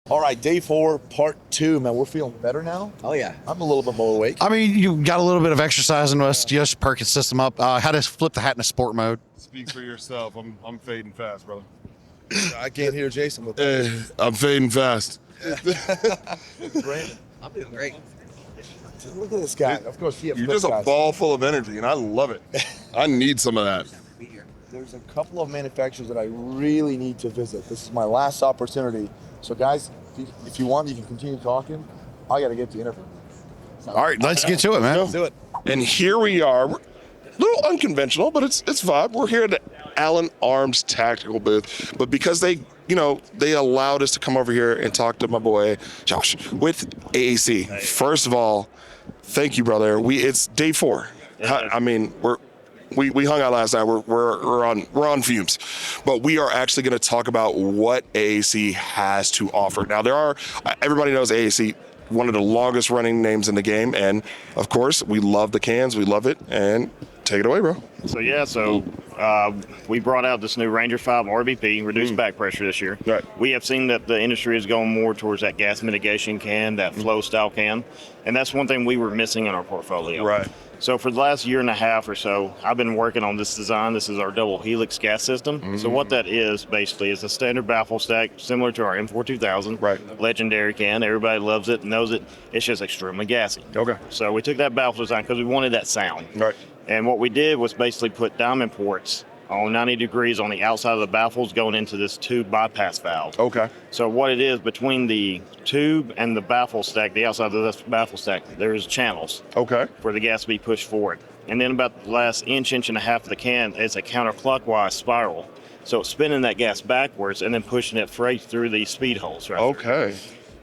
All right, day 4, part 2. Man, we're feeling better now. Oh yeah. I'm a little bit more awake. I mean, you got a little bit of exercise in us. Just perk your system up. How to flip the hat in a sport mode. Speak for yourself. I'm fading fast, brother. I can't hear Jason with I'm fading fast. Brandon. I'm doing great. Look at this guy. Of course, he has You're just a ball full of energy, and I love it. I need some of that. There's a couple of manufacturers that I really need to visit. This is my last opportunity. So, guys, if you want, you can continue talking. I got to get to the interview. All right, let's get to it, man. Let's do it. And here we are. We're a little unconventional, but it's vibe. We're here at the Allen Arms Tactical booth, but because they allowed us to come over here and talk to my boy Josh with AAC. First of all, thank you, brother. It's day 4. I mean, we hung out last night. We're on fumes, but we are actually going to talk about what AAC has to offer. Now, everybody knows AAC, one of the longest running names in the game, and of course, we love the cans. We love it, and take it away, bro. So we brought out this new Ranger 5 RBP, reduced back pressure this year. Right. We have seen that the industry is going more towards that gas mitigation can, that flow style can, and that's one thing we were missing in our portfolio. Right. So for the last year and a half or so, I've been working on this design. This is our double helix gas system. So what that is basically is a standard baffle stack similar to our M4 2000. Right. Legendary can. Everybody loves it, knows it. It's just extremely gassy. Okay. So we took that baffle design because we wanted that sound. Right. And what we did was basically put diamond ports on 90 degrees on the outside of the baffles going into this tube bypass valve. Okay. So what it is, between the tube and the baffle stack, the outside of the baffle stack, there's channels Okay. for the gas to be pushed forward. And then about the last inch and a half of the can is a counterclockwise spiral. So it's spinning that gas backwards and then pushing it freight through these speed holes. Right. Okay.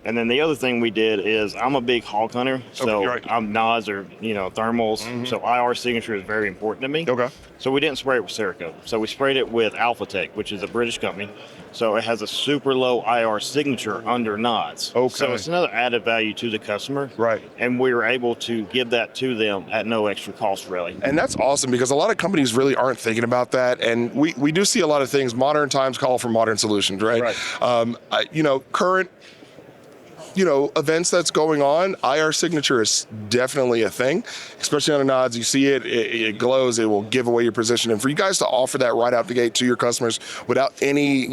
And then the other thing we did is I'm a big hog hunter, so Okay, right. I'm nods or thermals. So IR signature is very important to me. Okay. So we didn't spray it with Cerakote. So we sprayed it with Alphatech, which is a British company. So it has a super low IR signature under nods. Okay. So it's another added value to the customer. Right. And we were able to give that to them at no extra cost, really. And that's awesome because a lot of companies really aren't thinking about that. And we do see a lot of things. Modern times call for modern solutions, right? Current events that's going on, IR signature is definitely a thing, especially on the nods. You see it glows, it will give away your position. And for you guys to offer that right out the gate to your customers without any,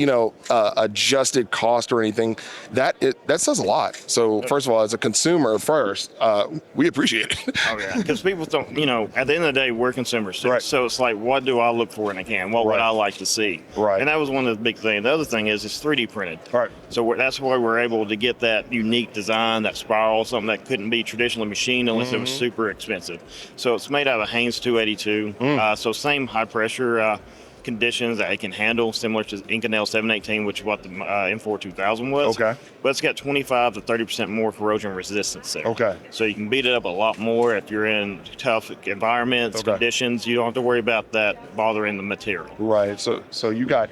adjusted cost or anything, that says a lot. So first of all, as a consumer first, we appreciate it. Oh, yeah. Because people don't, at the end of the day, we're consumers too. Right. So it's like, what do I look for in a can? What would I like to see? Right. And that was one of the big things. The other thing is it's 3D printed. Right. So that's why we're able to get that unique design, that spiral, something that couldn't be traditionally machined unless it was super expensive. So it's made out of Haynes 282. So same high pressure conditions that it can handle, similar to Inconel 718, which is what the M4 2000 was. Okay. But it's got 25 to 30% more corrosion resistance there. Okay. So you can beat it up a lot more if you're in tough environments, conditions. You don't have to worry about that bothering the material. Right. So you got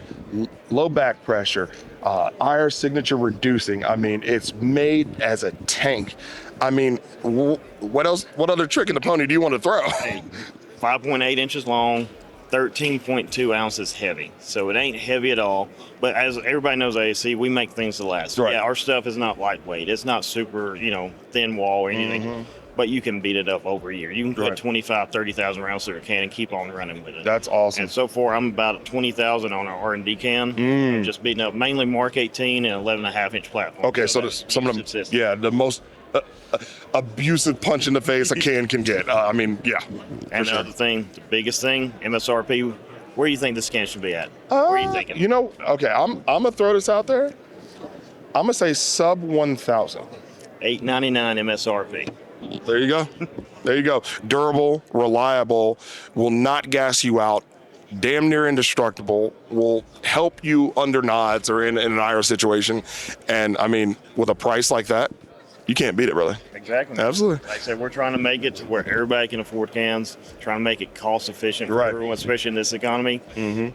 low back pressure, IR signature reducing. I mean, it's made as a tank. I mean, what else? What other trick in the pony do you want to throw? 5.8 inches long, 13.2 ounces heavy. So it ain't heavy at all. But as everybody knows, AAC, we make things to last. Right. Yeah, our stuff is not lightweight. It's not super, thin wall or anything. But you can beat it up over a year. You can put 25, 30,000 rounds through a can and keep on running with it. That's awesome. And so far, I'm about at 20,000 on our R&D can. I'm just beating up mainly Mark 18 and 11.5-inch platform. Okay, so some of them, the most abusive punch in the face a can get. And the other thing, the biggest thing, MSRP, where do you think this can should be at? Where are you thinking? Okay, I'm gonna throw this out there. I'm gonna say sub 1,000. $899 MSRP. There you go. There you go. Durable, reliable, will not gas you out, damn near indestructible, will help you under nods or in an IR situation. And I mean, with a price like that, you can't beat it, brother. Exactly. Absolutely. Like I said, we're trying to make it to where everybody can afford cans, trying to make it cost efficient for everyone, especially in this economy.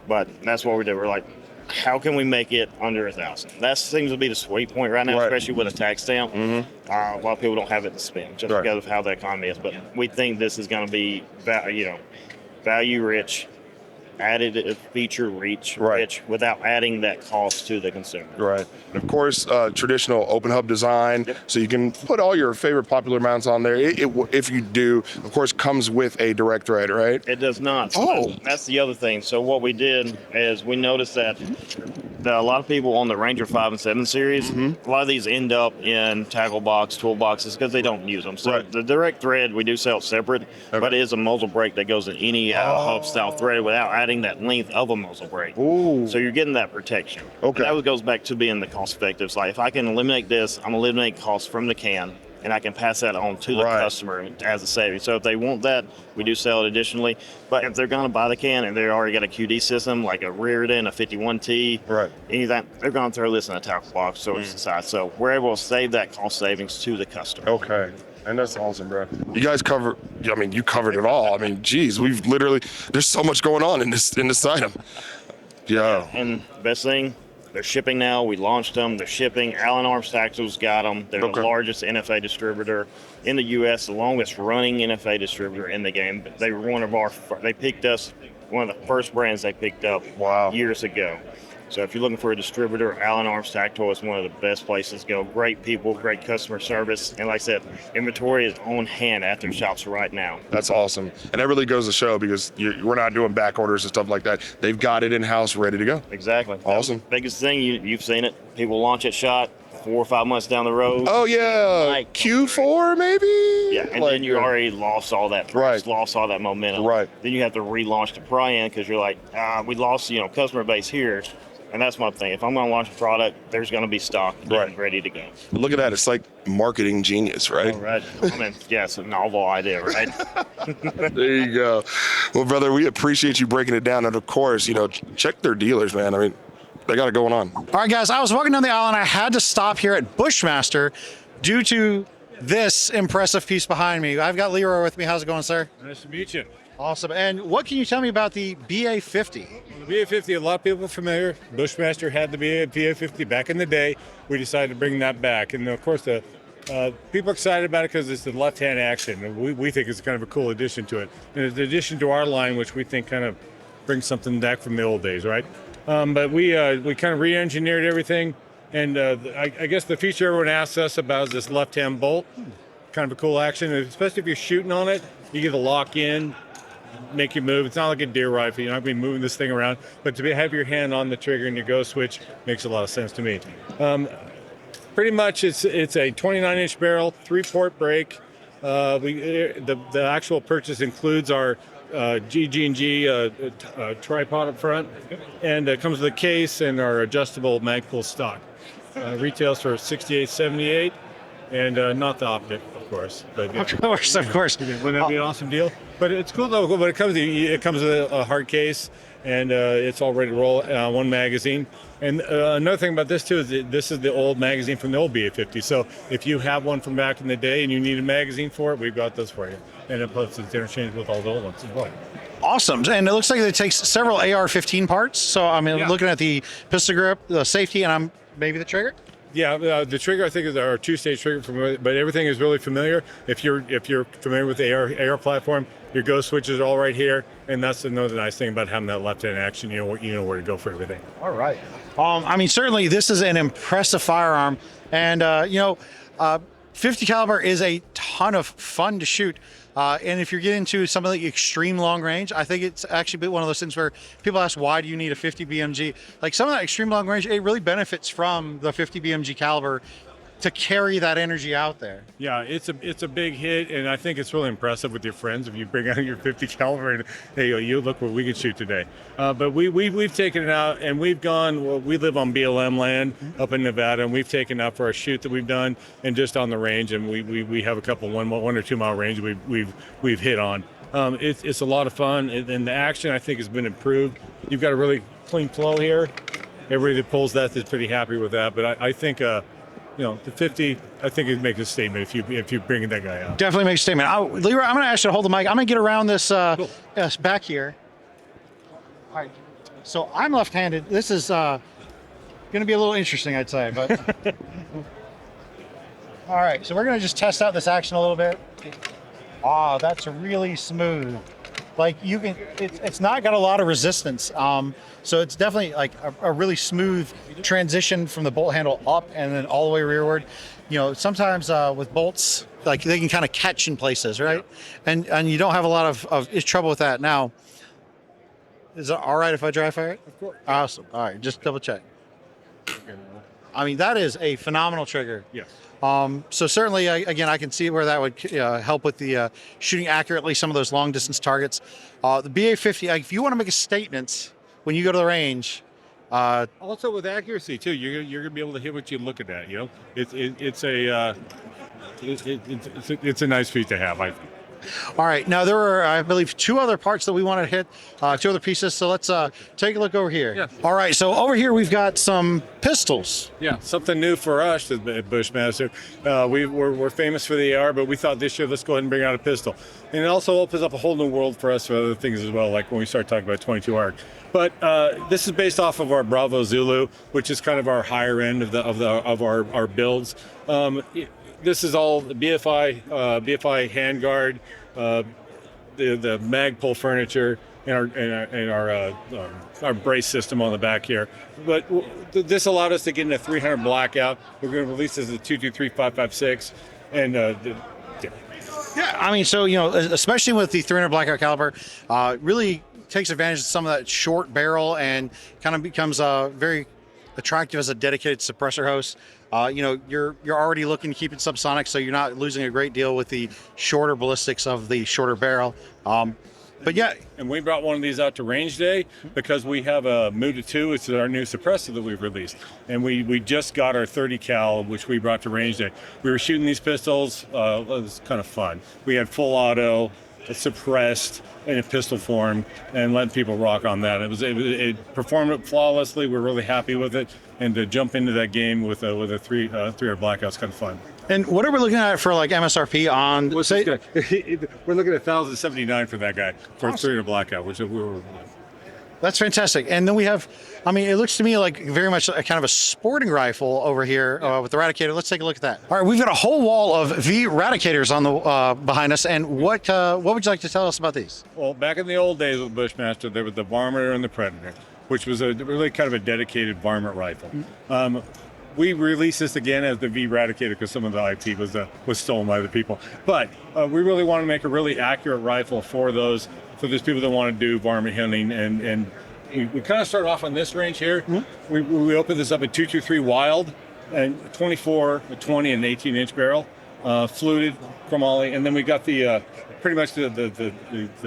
But that's what we did. We're like, how can we make it under 1,000? That seems to be the sweet point right now, especially with a tax stamp. A lot of people don't have it to spend just because of how the economy is. But we think this is going to be, value rich, added feature rich without adding that cost to the consumer. Right. And of course, traditional open hub design, so you can put all your favorite popular mounts on there. If you do, of course, comes with a direct thread, right? It does not. Oh. That's the other thing. So what we did is we noticed that a lot of people on the Ranger 5 and 7 series, a lot of these end up in tackle box, toolboxes because they don't use them. So the direct thread, we do sell it separate, but it is a muzzle brake that goes in any hub style thread without adding that length of a muzzle brake. Ooh. So you're getting that protection. Okay. And that goes back to being the cost effective. It's like if I can eliminate this, I'm gonna eliminate costs from the can, and I can pass that on to the customer as a savings. So if they want that, we do sell it additionally. But if they're going to buy the can and they already got a QD system, like a Reardon, a 51T, anything, they're going to throw this in a tackle box, so it's the size. So we're able to save that cost savings to the customer. Okay. And that's awesome, bro. You guys cover, I mean, you covered it all. I mean, geez, we've literally, there's so much going on in this item. Yeah. And best thing, they're shipping now. We launched them. They're shipping. Allen Arms Tactical's got them. They're the largest NFA distributor in the U.S., the longest running NFA distributor in the game. They were they picked us, one of the first brands they picked up years ago. So if you're looking for a distributor, Allen Arms Tactical is one of the best places to go. Great people, great customer service. And like I said, inventory is on hand at their shops right now. That's awesome. And that really goes to show because we're not doing back orders and stuff like that. They've got it in-house ready to go. Exactly. Awesome. Biggest thing, you've seen it. People launch it shot 4 or 5 months down the road. Oh, yeah. Like, Q4, maybe? Yeah, and then you already lost all that price, lost all that momentum. Right. Then you have to relaunch the pry-in because you're like, we lost, customer base here. And that's my thing. If I'm going to launch a product, there's going to be stock ready to go. Look at that. It's like marketing genius, right? All right. I mean, yeah, it's a novel idea, right? There you go. Well, brother, we appreciate you breaking it down. And, of course, check their dealers, man. I mean, they got it going on. All right, guys, I was walking down the aisle and I had to stop here at Bushmaster due to this impressive piece behind me. I've got Leroy with me. How's it going, sir? Nice to meet you. Awesome. And what can you tell me about the BA50? The BA50, a lot of people are familiar. Bushmaster had the BA50 back in the day. We decided to bring that back. And of course, the people are excited about it because it's the left-hand action. We think it's kind of a cool addition to it. And it's an addition to our line, which we think kind of brings something back from the old days, right? But we kind of re-engineered everything. And I guess the feature everyone asks us about is this left-hand bolt. Kind of a cool action, especially if you're shooting on it. You get to lock in, make you move. It's not like a deer rifle. You're not going to be moving this thing around. But to have your hand on the trigger and your go switch makes a lot of sense to me. Pretty much it's a 29-inch barrel, 3-port brake. The actual purchase includes our GG&G tripod up front. And it comes with a case and our adjustable Magpul stock. Retails for $68.78. And not the optic, of course. But, yeah. Of course. Wouldn't that be an awesome deal? But it's cool though. But it comes with a hard case, and it's all ready to roll. One magazine. And another thing about this too is that this is the old magazine from the old BA50. So if you have one from back in the day and you need a magazine for it, we've got this for you. And it plus it's interchangeable with all the old ones as well. Awesome. And it looks like it takes several AR-15 parts. So I'm looking at the pistol grip, the safety, and maybe the trigger. Yeah, the trigger I think is our 2-stage trigger, but everything is really familiar. If you're familiar with the AR platform, your go switches are all right here, and that's another nice thing about having that left-hand action. You know where to go for everything. All right. I mean, certainly this is an impressive firearm, and 50 caliber is a ton of fun to shoot. And if you're getting into some of the extreme long range, I think it's actually one of those things where people ask, why do you need a 50 BMG? Like some of that extreme long range, it really benefits from the 50 BMG caliber to carry that energy out there. Yeah, it's a big hit, and I think it's really impressive with your friends if you bring out your 50 caliber and hey, you look what we can shoot today. But we've taken it out, and we've gone. Well, we live on BLM land up in Nevada, and we've taken out for our shoot that we've done, and just on the range, and we have a couple 1 or 2 mile range we've hit on. It's a lot of fun, and the action I think has been improved. You've got a really clean flow here. Everybody that pulls that is pretty happy with that, but I think. The 50, I think it makes a statement if you bring that guy out. Definitely makes a statement. Leroy, I'm going to ask you to hold the mic. I'm going to get around this back here. All right. So I'm left-handed. This is going to be a little interesting, I'd say. But all right. So we're going to just test out this action a little bit. Oh, that's really smooth. like you can, it's not got a lot of resistance. So it's definitely like a really smooth transition from the bolt handle up and then all the way rearward. You know, sometimes with bolts, like they can kind of catch in places, right? And you don't have a lot of trouble with that. Now, is it all right if I dry fire it? Of course. Awesome. All right, just double check. I mean, that is a phenomenal trigger. Yes. So certainly, again, I can see where that would help with the shooting accurately some of those long distance targets. The BA-50, if you want to make a statement when you go to the range. Also with accuracy too, you're gonna be able to hit what you're looking at. You know, it's a nice feat to have. I think. All right, now there are, I believe, 2 other parts that we want to hit, 2 other pieces. So let's take a look over here. Yeah. All right, so over here we've got some pistols. Yeah, something new for us at Bushmaster. We're famous for the AR, but we thought this year let's go ahead and bring out a pistol. And it also opens up a whole new world for us for other things as well, like when we start talking about 22 ARC. But this is based off of our Bravo Zulu, which is kind of our higher end of our builds. This is all BFI handguard, the Magpul furniture, and our brace system on the back here. But this allowed us to get in a 300 blackout. We're going to release this as a 223-556, and Yeah, I mean, so, you know, especially with the 300 blackout caliber, really takes advantage of some of that short barrel and kind of becomes very attractive as a dedicated suppressor host. You know, you're already looking to keep it subsonic, so you're not losing a great deal with the shorter ballistics of the shorter barrel. But yeah, and we brought one of these out to range day because we have a Muda 2. It's our new suppressor that we've released, and we just got our 30 cal, which we brought to range day. We were shooting these pistols. It was kind of fun. We had full auto, suppressed in a pistol form, and let people rock on that. It performed it flawlessly. We're really happy with it, and to jump into that game with a 300 blackout's kind of fun. and what are we looking at for like MSRP on? We're looking at $1,079 for that guy for a 300 blackout, which we were. That's fantastic. And then we have, I mean, it looks to me like very much a kind of a sporting rifle over here with the Radicator. Let's take a look at that. All right, we've got a whole wall of V Radicators on the behind us. And what would you like to tell us about these? Well, back in the old days with Bushmaster, there was the Varminter and the Predator, which was a really kind of a dedicated varmint rifle. We released this again as the V Radicator because some of the IP was stolen by other people. But we really want to make a really accurate rifle for those people that want to do varmint hunting. And we kind of started off on this range here. We opened this up at 223 Wild, and 24, a 20, and an 18-inch barrel, fluted chromoly, and then we got the pretty much the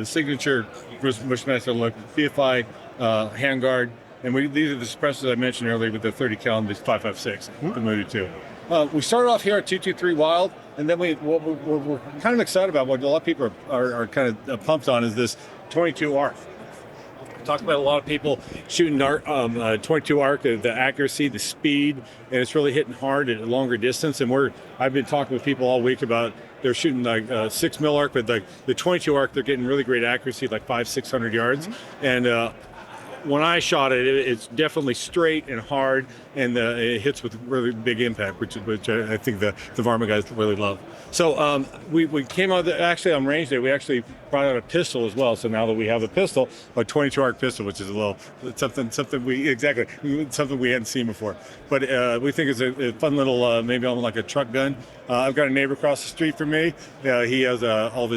signature Bushmaster look, BFI handguard. And these are the suppressors I mentioned earlier with the 30 cal and the 556, the Muda 2. We started off here at 223 Wild, and then what we're kind of excited about, what a lot of people are kind of pumped on, is this 22 ARC. Talked about a lot of people shooting 22 ARC, the accuracy, the speed, and it's really hitting hard at a longer distance. And I've been talking with people all week about they're shooting like 6 mil ARC, but the 22 ARC, they're getting really great accuracy, like 500-600 yards. And when I shot it, it's definitely straight and hard, and it hits with really big impact, which I think the varmint guys really love. So we came out actually on range day. We actually brought out a pistol as well. So now that we have a pistol, a 22 ARC pistol, which is something we hadn't seen before. But we think it's a fun little maybe almost like a truck gun. I've got a neighbor across the street from me. He has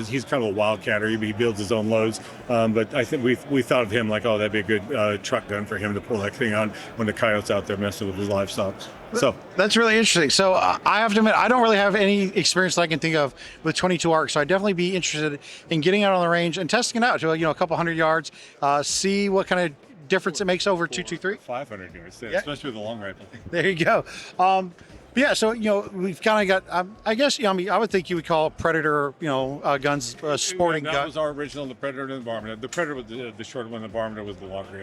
he's kind of a wildcatter. He builds his own loads. But I think we thought of him like, oh, that'd be a good truck gun for him to pull that thing on when the coyote's out there messing with his livestock. So that's really interesting. So I have to admit, I don't really have any experience that I can think of with 22 ARC. So I'd definitely be interested in getting out on the range and testing it out to a couple hundred yards, see what kind of difference it makes over 223. 500 yards, especially with a long rifle. There you go. Yeah, so we've kind of got. I guess I mean I would think you would call Predator, guns sporting gun. That was our original, the Predator and the Varmint. The Predator was the shorter one, the Varmint was the longer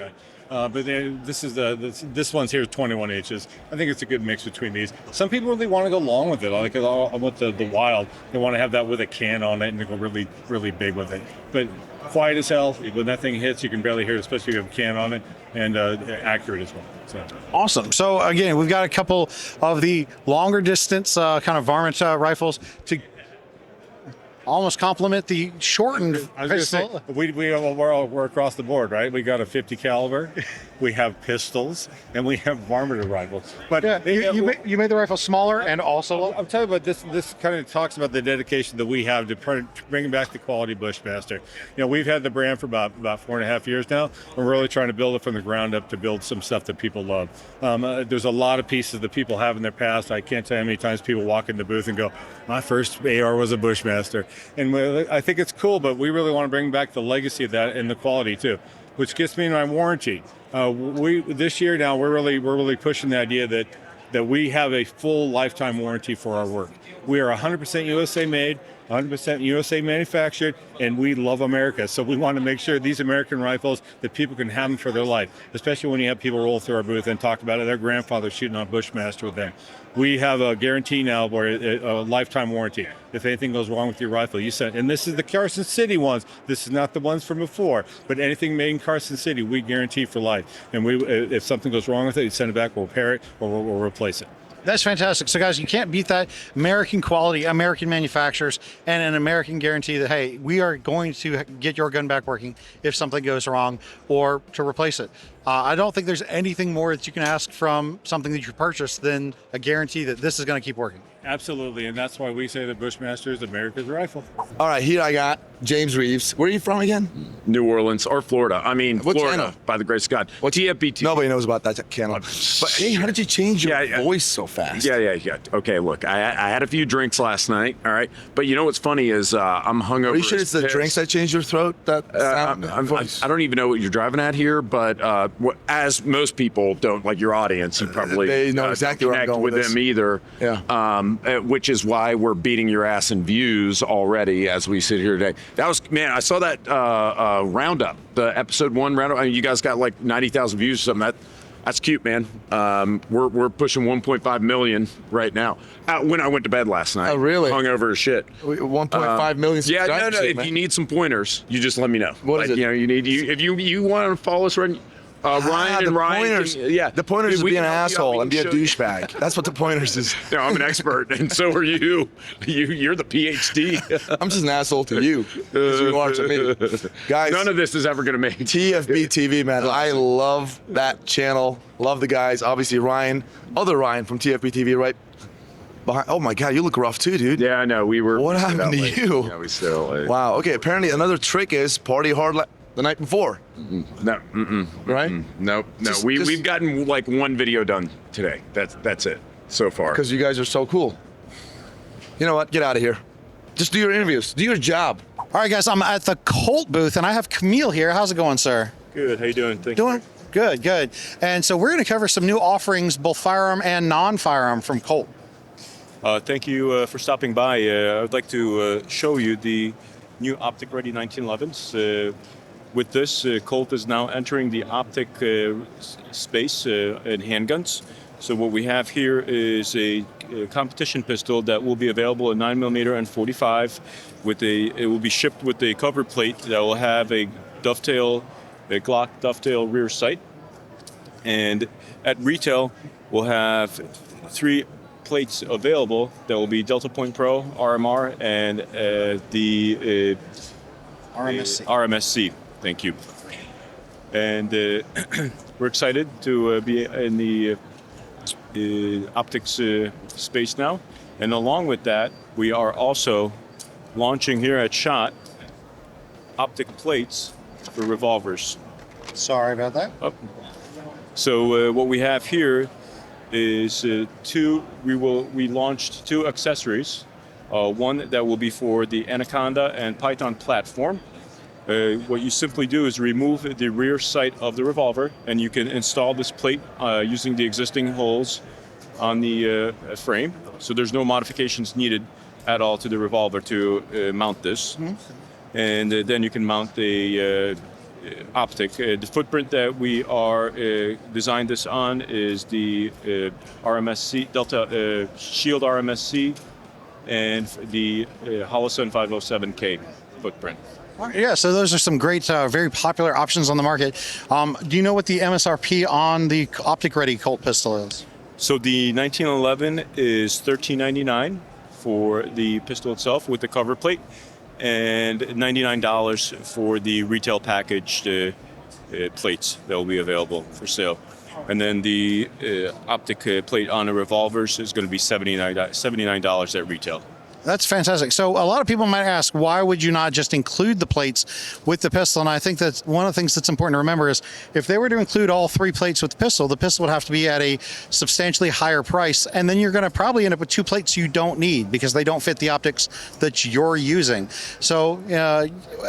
guy. But then this one's here is 21 inches. I think it's a good mix between these. Some people really want to go long with it. I like it all with the Wild. They want to have that with a can on it and they go really, really big with it. But quiet as hell. When that thing hits, you can barely hear it, especially if you have a can on it, and accurate as well. So. Awesome. So again, we've got a couple of the longer distance kind of varmint rifles to. almost complement the shortened I was going to say, pistol. we're across the board, right? We got a 50 caliber, we have pistols, and we have varminted rifles. But Yeah, you made the rifle smaller and also. I'm telling you about this. This kind of talks about the dedication that we have to bringing back the quality Bushmaster. We've had the brand for about 4.5 years now. We're really trying to build it from the ground up to build some stuff that people love. There's a lot of pieces that people have in their past. I can't tell you how many times people walk in the booth and go, "My first AR was a Bushmaster," and I think it's cool. But we really want to bring back the legacy of that and the quality too, which gets me to my warranty. This year now we're really pushing the idea that we have a full lifetime warranty for our work. We are 100% USA made, 100% USA manufactured, and we love America. So we want to make sure these American rifles, that people can have them for their life, especially when you have people roll through our booth and talk about it, their grandfather shooting on Bushmaster with them. We have a guarantee now, where a lifetime warranty. If anything goes wrong with your rifle, you send, and this is the Carson City ones. This is not the ones from before, but anything made in Carson City, we guarantee for life. And if something goes wrong with it, you send it back, we'll repair it, or we'll replace it. That's fantastic. So, guys, you can't beat that. American quality, American manufacturers, and an American guarantee that, hey, we are going to get your gun back working if something goes wrong, or to replace it. I don't think there's anything more that you can ask from something that you purchase than a guarantee that this is going to keep working. Absolutely, and that's why we say the Bushmaster is America's rifle. All right, here I got James Reeves. Where are you from again? New Orleans or Florida. I mean, What Florida, channel? by the grace of God. TFBT. Nobody knows about that channel. But hey, how did you change your voice so fast? Yeah. Okay, look, I had a few drinks last night, all right? But you know what's funny is I'm hungover. Are you sure it's the drinks that changed your throat? That sound? I don't even know what you're driving at here, but as most people don't, like your audience, you probably They know exactly where I'm connect going with with this. them either. Yeah. Which is why we're beating your ass in views already as we sit here today. That was, man, I saw that roundup, the episode 1 roundup. I mean, you guys got like 90,000 views or something. That's cute, man. We're pushing 1.5 million right now. When I went to bed last night. Oh, really? Hungover as shit. 1.5 million Yeah, subscribers. no. If man. you need some pointers, you just let me know. What is it? You know, if you want to follow us, Ryan and Ryan. Pointers. Yeah, The pointers is We be an can help you out. asshole We and can be a show you. douchebag. That's what the pointers is. No, I'm an expert, and so are you. You're the PhD. I'm just an asshole to you, because you are to me. Guys, None of this is ever going to make. TFB TV, man. I love that channel. Love the guys. Obviously, Ryan, other Ryan from TFB TV, right behind. Oh my God, you look rough too, dude. Yeah, I know. We were. What happened to you? Yeah, we still. Wow. Okay. Apparently, another trick is party hard the night before. No. Right? No. We've gotten like one video done today. That's it so far. Because you guys are so cool. You know what? Get out of here. Just do your interviews. Do your job. All right, guys, I'm at the Colt booth, and I have Camille here. How's it going, sir? Good. How you doing? Thank Doing good. And so we're going to cover some new offerings, both firearm and non-firearm, from Colt. Thank you for stopping by. I would like to show you the new Optic Ready 1911s. With this, Colt is now entering the optic space in handguns. So what we have here is a competition pistol that will be available in 9mm and 45. It will be shipped with a cover plate that will have a Glock dovetail rear sight. And at retail, we'll have 3 plates available that will be Delta Point Pro, RMR, and the RMSC. Thank you. And we're excited to be in the optics space now. And along with that, we are also launching here at SHOT optic plates for revolvers. Sorry about that. So what we have here is we launched 2 accessories. One that will be for the Anaconda and Python platform. What you simply do is remove the rear sight of the revolver, and you can install this plate using the existing holes on the frame. So there's no modifications needed at all to the revolver to mount this. Mm-hmm. And then you can mount the optic. The footprint that we are designed this on is the RMSC, Delta Shield RMSC, and the Holosun 507K footprint. Yeah, so those are some great, very popular options on the market. Do you know what the MSRP on the Optic Ready Colt pistol is? So the 1911 is $13.99 for the pistol itself with the cover plate. and $99 for the retail packaged plates that will be available for sale. And then the optic plate on the revolvers is going to be $79 at retail. That's fantastic. So a lot of people might ask, why would you not just include the plates with the pistol? And I think that's one of the things that's important to remember is if they were to include all 3 plates with the pistol would have to be at a substantially higher price. And then you're going to probably end up with 2 plates you don't need because they don't fit the optics that you're using. So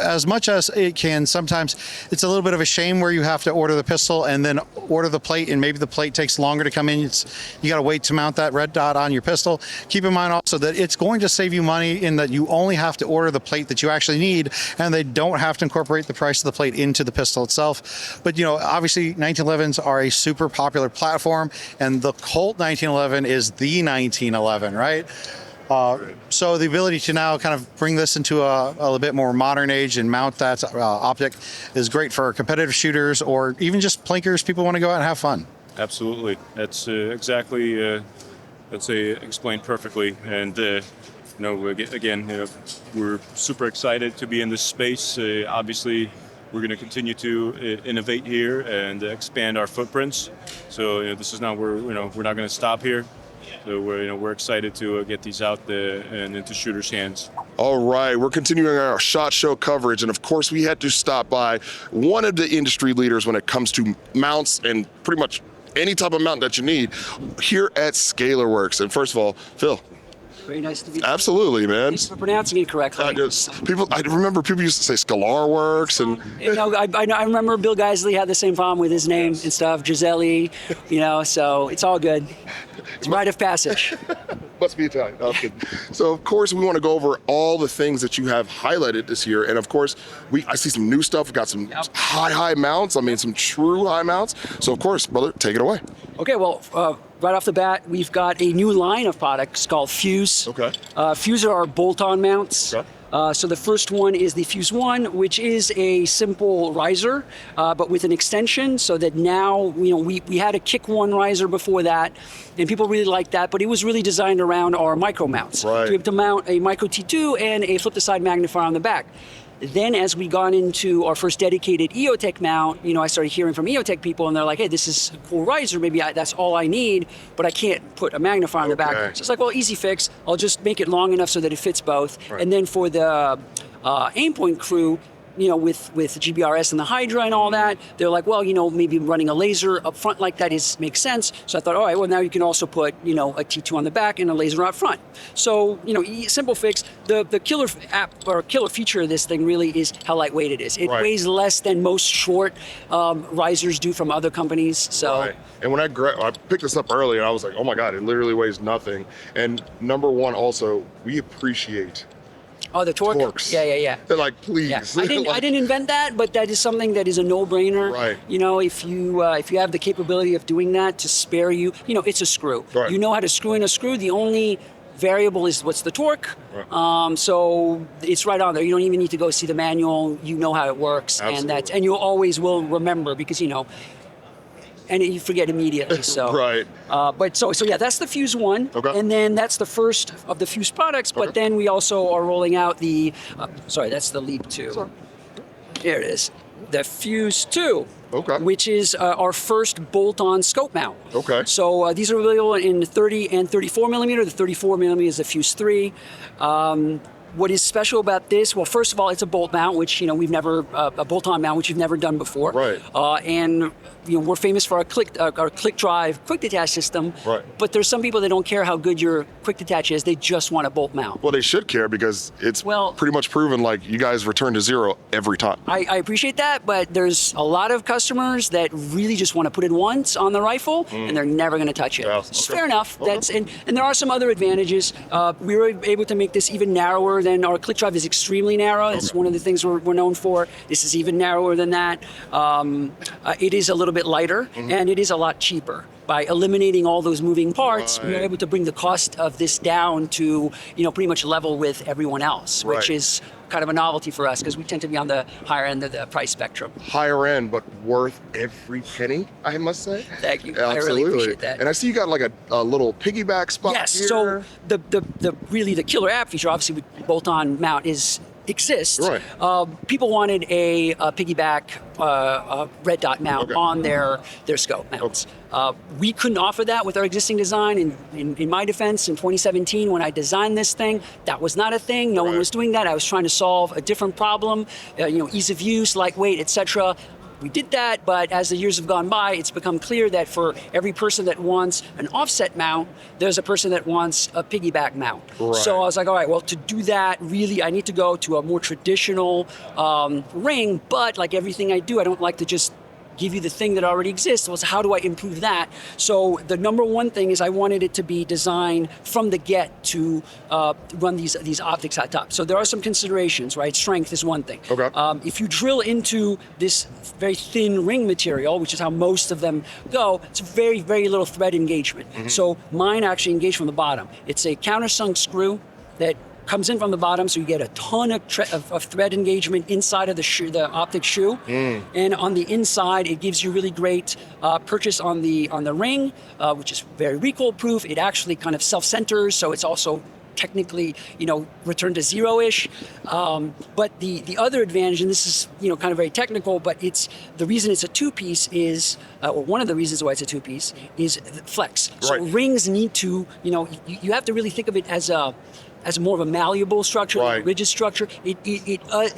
as much as it can, sometimes it's a little bit of a shame where you have to order the pistol and then order the plate, and maybe the plate takes longer to come in. You got to wait to mount that red dot on your pistol. Keep in mind also that it's going to save you money in that you only have to order the plate that you actually need, and they don't have to incorporate the price of the plate into the pistol itself. But obviously 1911s are a super popular platform, and the Colt 1911 is the 1911, right? So the ability to now kind of bring this into a little bit more modern age and mount that optic is great for competitive shooters or even just plinkers. People want to go out and have fun. Absolutely. That's exactly, explained perfectly. And again, we're super excited to be in this space. Obviously, we're going to continue to innovate here and expand our footprints. So this is not where we're not going to stop here. So we're excited to get these out there and into shooters' hands. All right, we're continuing our SHOT Show coverage, and of course, we had to stop by one of the industry leaders when it comes to mounts and pretty much any type of mount that you need here at Scalarworks. And first of all, Phil. Very nice to meet you. Absolutely, man. Thanks for pronouncing it correctly. I remember people used to say Scalarworks, and I remember Bill Geisley had the same problem with his name and stuff, Gisele, so it's all good. It's a rite of passage. Must be Italian. No, I'm kidding. So, of course, we want to go over all the things that you have highlighted this year. And, of course, I see some new stuff. We've got some high mounts. I mean, some true high mounts. So, of course, brother, take it away. Okay, well, right off the bat, we've got a new line of products called Fuse. Okay. Fuse are our bolt-on mounts. Okay. So the first one is the Fuse 1, which is a simple riser, but with an extension, so that now, we had a Kick 1 riser before that, and people really liked that, but it was really designed around our micro mounts. Right. To be able to mount a micro T2 and a flip-to-side magnifier on the back. Then as we got into our first dedicated EOTech mount, I started hearing from EOTech people, and they're like, hey, this is a cool riser, maybe that's all I need, but I can't put a magnifier on the back. So it's like, well, easy fix. I'll just make it long enough so that it fits both. Right. And then for the aimpoint crew, with GBRS and the Hydra and all that, they're like, well, maybe running a laser up front like that makes sense. So I thought, all right, well, now you can also put, a T2 on the back and a laser out front. So, simple fix. The killer app or killer feature of this thing really is how lightweight it is. It weighs less than most short risers do from other companies. So. Right. And when I picked this up early, and I was like, oh my God, it literally weighs nothing. And number one, also, we appreciate the torque? Torques. Yeah. They're like, please. Yeah. I didn't invent that, but that is something that is a no-brainer. Right. If you have the capability of doing that to spare you, it's a screw. Right. You know how to screw in a screw. The only variable is what's the torque. Right. So it's right on there. You don't even need to go see the manual. You know how it works. Absolutely. And you always will remember because, and you forget immediately. So right. But so yeah, that's the Fuse 1. Okay. And then that's the first of the Fuse products. But then we also are rolling out the, that's the Leap 2. Sorry. Here it is. The Fuse 2. Okay. Which is our first bolt-on scope mount. Okay. So these are available in 30 and 34 millimeter. The 34 millimeter is the Fuse 3. What is special about this? Well, first of all, it's a bolt mount, which we've never a bolt-on mount, which we've never done before. Right. And we're famous for our click drive quick detach system. Right. But there's some people that don't care how good your quick detach is; they just want a bolt mount. Well, they should care because it's pretty much proven like you guys return to zero every time. I appreciate that, but there's a lot of customers that really just want to put it once on the rifle, and they're never going to touch it. Yeah, It's fair enough. That's and there are some other advantages. We were able to make this even narrower than our click drive is extremely narrow. It's one of the things we're known for. This is even narrower than that. It is a little bit lighter, and it is a lot cheaper. By eliminating all those moving parts, we are able to bring the cost of this down to, pretty much level with everyone else, which is kind of a novelty for us because we tend to be on the higher end of the price spectrum. Higher end, but worth every penny, I must say. Thank you. Absolutely. I really appreciate that. And I see you got like a little piggyback spot yes, here. so the killer app feature, obviously with bolt-on mount, is exist. Right. People wanted a piggyback red dot mount on their scope mounts. We couldn't offer that with our existing design. In my defense, in 2017, when I designed this thing, that was not a thing. No one was doing that. I was trying to solve a different problem, ease of use, lightweight, etc. We did that, but as the years have gone by, it's become clear that for every person that wants an offset mount, there's a person that wants a piggyback mount. Right. So I was like, all right, well, to do that, really, I need to go to a more traditional ring, but like everything I do, I don't like to just give you the thing that already exists. So how do I improve that? So the number one thing is I wanted it to be designed from the get to run these optics at top. So there are some considerations, right? Strength is one thing. Okay. If you drill into this very thin ring material, which is how most of them go, it's very, very little thread engagement. So mine actually engage from the bottom. It's a countersunk screw that comes in from the bottom, so you get a ton of thread engagement inside of the optic shoe, and on the inside, it gives you really great purchase on the ring, which is very recoil proof. It actually kind of self-centers, so it's also technically, return to zero-ish. But the other advantage, and this is, kind of very technical, but the reason it's a two-piece is, or one of the reasons why it's a two-piece is flex. So rings need to, you have to really think of it as more of a malleable structure, than a rigid structure.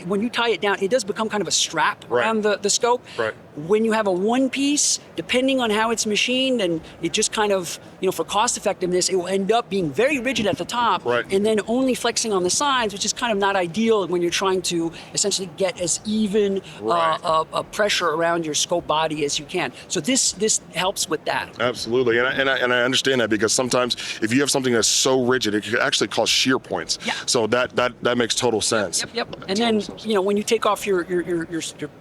When you tie it down, it does become kind of a strap around the scope. Right. When you have a one piece, depending on how it's machined, and it just kind of, for cost effectiveness, it will end up being very rigid at the top, and then only flexing on the sides, which is kind of not ideal when you're trying to essentially get as even a pressure around your scope body as you can. So this helps with that. Absolutely, and I understand that, because sometimes if you have something that's so rigid, it could actually cause shear points. Yeah. So that makes total sense. Yep. And then when you take off your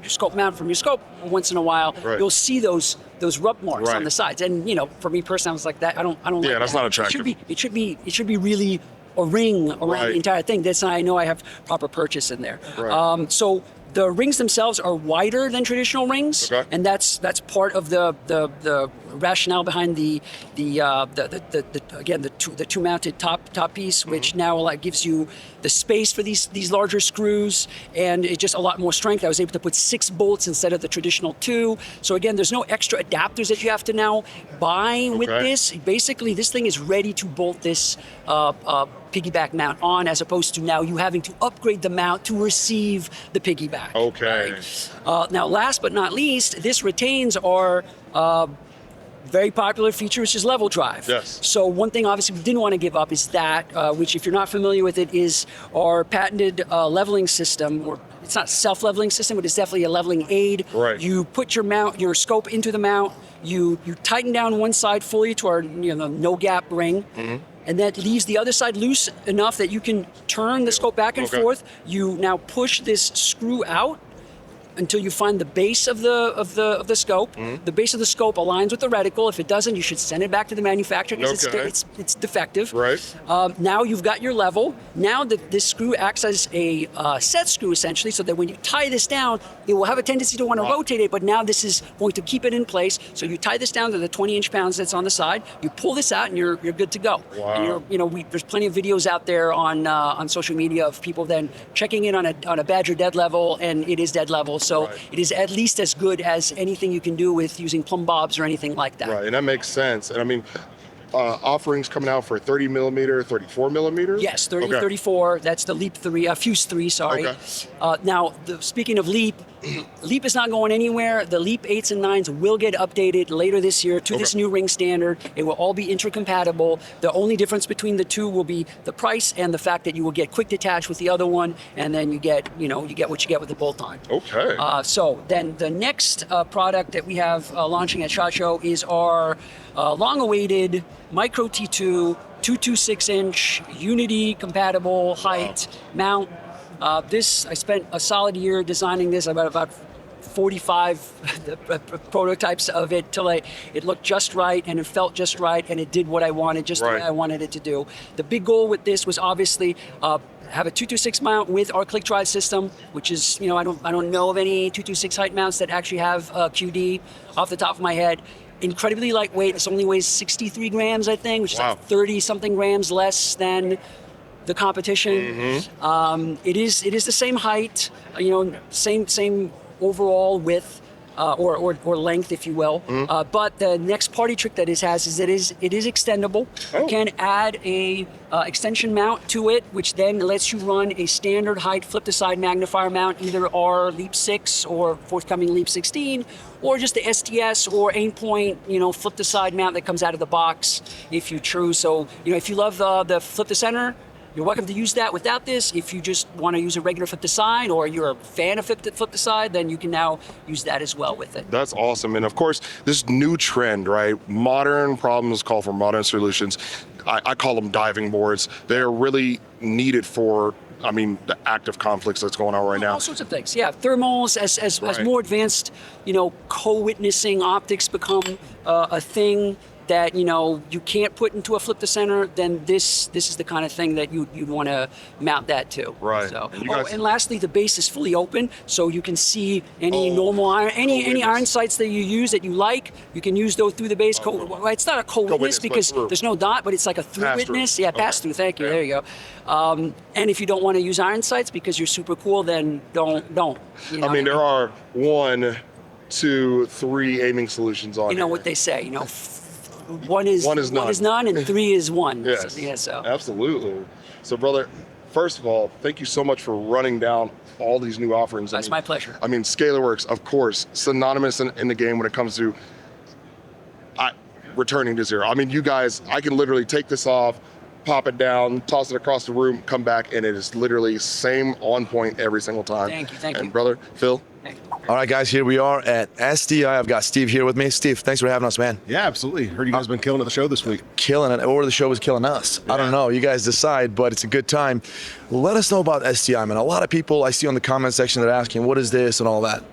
scope mount from your scope once in a while, you'll see those rub marks on the sides. And for me personally, I was like, that I don't like that. Yeah, that's not attractive. It should be really a ring around the entire thing. That's how I know I have proper purchase in there. Right. So the rings themselves are wider than traditional rings, and that's part of the rationale behind the two mounted top piece, which now gives you the space for these larger screws, and it's just a lot more strength. I was able to put 6 bolts instead of the traditional 2. So again, there's no extra adapters that you have to now buy with this. Basically, this thing is ready to bolt this piggyback mount on, as opposed to now you having to upgrade the mount to receive the piggyback. Okay. Now, last but not least, this retains our very popular feature, which is level drive. Yes. So one thing obviously we didn't want to give up is that, which if you're not familiar with it, is our patented leveling system, or it's not a self-leveling system, but it's definitely a leveling aid. Right. You put your scope into the mount, you tighten down one side fully to our no gap ring, and that leaves the other side loose enough that you can turn the scope back and forth. You now push this screw out until you find the base of the scope. The base of the scope aligns with the reticle. If it doesn't, you should send it back to the manufacturer because it's defective. Right. Now you've got your level. Now this screw acts as a set screw essentially, so that when you tie this down, it will have a tendency to want to rotate it, but now this is going to keep it in place. So you tie this down to the 20 inch-pounds that's on the side. You pull this out, and you're good to go. Wow. And there's plenty of videos out there on social media of people then checking in on a Badger dead level, and it is dead level. So it is at least as good as anything you can do with using plumb bobs or anything like that. Right, and that makes sense. And I mean, offerings coming out for 30 millimeter, 34 millimeter? Yes, 30, 34. That's the Leap 3, Fuse 3, sorry. Now, speaking of Leap, Leap is not going anywhere. The Leap 8s and 9s will get updated later this year to this new ring standard. It will all be intercompatible. The only difference between the two will be the price and the fact that you will get quick detach with the other one, and then you get what you get with the bolt-on. Okay. So then the next product that we have launching at SHOT Show is our long-awaited Micro T2 226-inch Unity compatible height mount. This, I spent a solid year designing this, about 45 prototypes of it till it looked just right, and it felt just right, and it did what I wanted, just the way I wanted it to do. The big goal with this was obviously have a 226 mount with our click drive system, which is, I don't know of any 226 height mounts that actually have QD off the top of my head. Incredibly lightweight. This only weighs 63 grams, I think, which is like 30 something grams less than the competition. It is the same height, same overall width. Or length, if you will. But the next party trick that it has is it is extendable. You can add a extension mount to it, which then lets you run a standard height flip-to-side magnifier mount, either our Leap 6 or forthcoming Leap 16, or just the STS or Aimpoint, flip-to-side mount that comes out of the box if you choose. So, if you love the flip-to-center, you're welcome to use that without this. If you just want to use a regular flip-to-side, or you're a fan of flip-to-side, then you can now use that as well with it. That's awesome. And of course, this new trend, right? Modern problems call for modern solutions. I call them diving boards. They're really needed for, the active conflicts that's going on right now. All sorts of things. Yeah, thermals, as Right. more advanced, co-witnessing optics become a thing that you can't put into a flip to center, then this is the kind of thing that you'd want to mount that to. Right. So, And you guys- and lastly, the base is fully open, so you can see any normal iron, any iron sights that you use that you like. You can use those through the base. It's not a co-witness Co-witness, but because through. there's no dot, but it's like a through Pass-through. witness. Yeah, pass through. Thank you. Yeah. There you go. And if you don't want to use iron sights because you're super cool, then don't. There are 1, 2, 3 aiming solutions on You know here. what they say. One is none, and 3 is 1. Yes. So. Absolutely. So, brother, first of all, thank you so much for running down all these new offerings. That's my pleasure. Scalarworks, of course, synonymous in the game when it comes to returning to zero. You guys, I can literally take this off, pop it down, toss it across the room, come back, and it is literally same on point every single time. Thank you. And brother, Phil? All right, guys, here we are at SDI. I've got Steve here with me. Steve, thanks for having us, man. Yeah, absolutely. Heard you guys been killing at the show this week. Killing it, or the show was killing us. I don't know. You guys decide, but it's a good time. Let us know about SDI, man. A lot of people I see on the comment section that are asking, what is this and all that.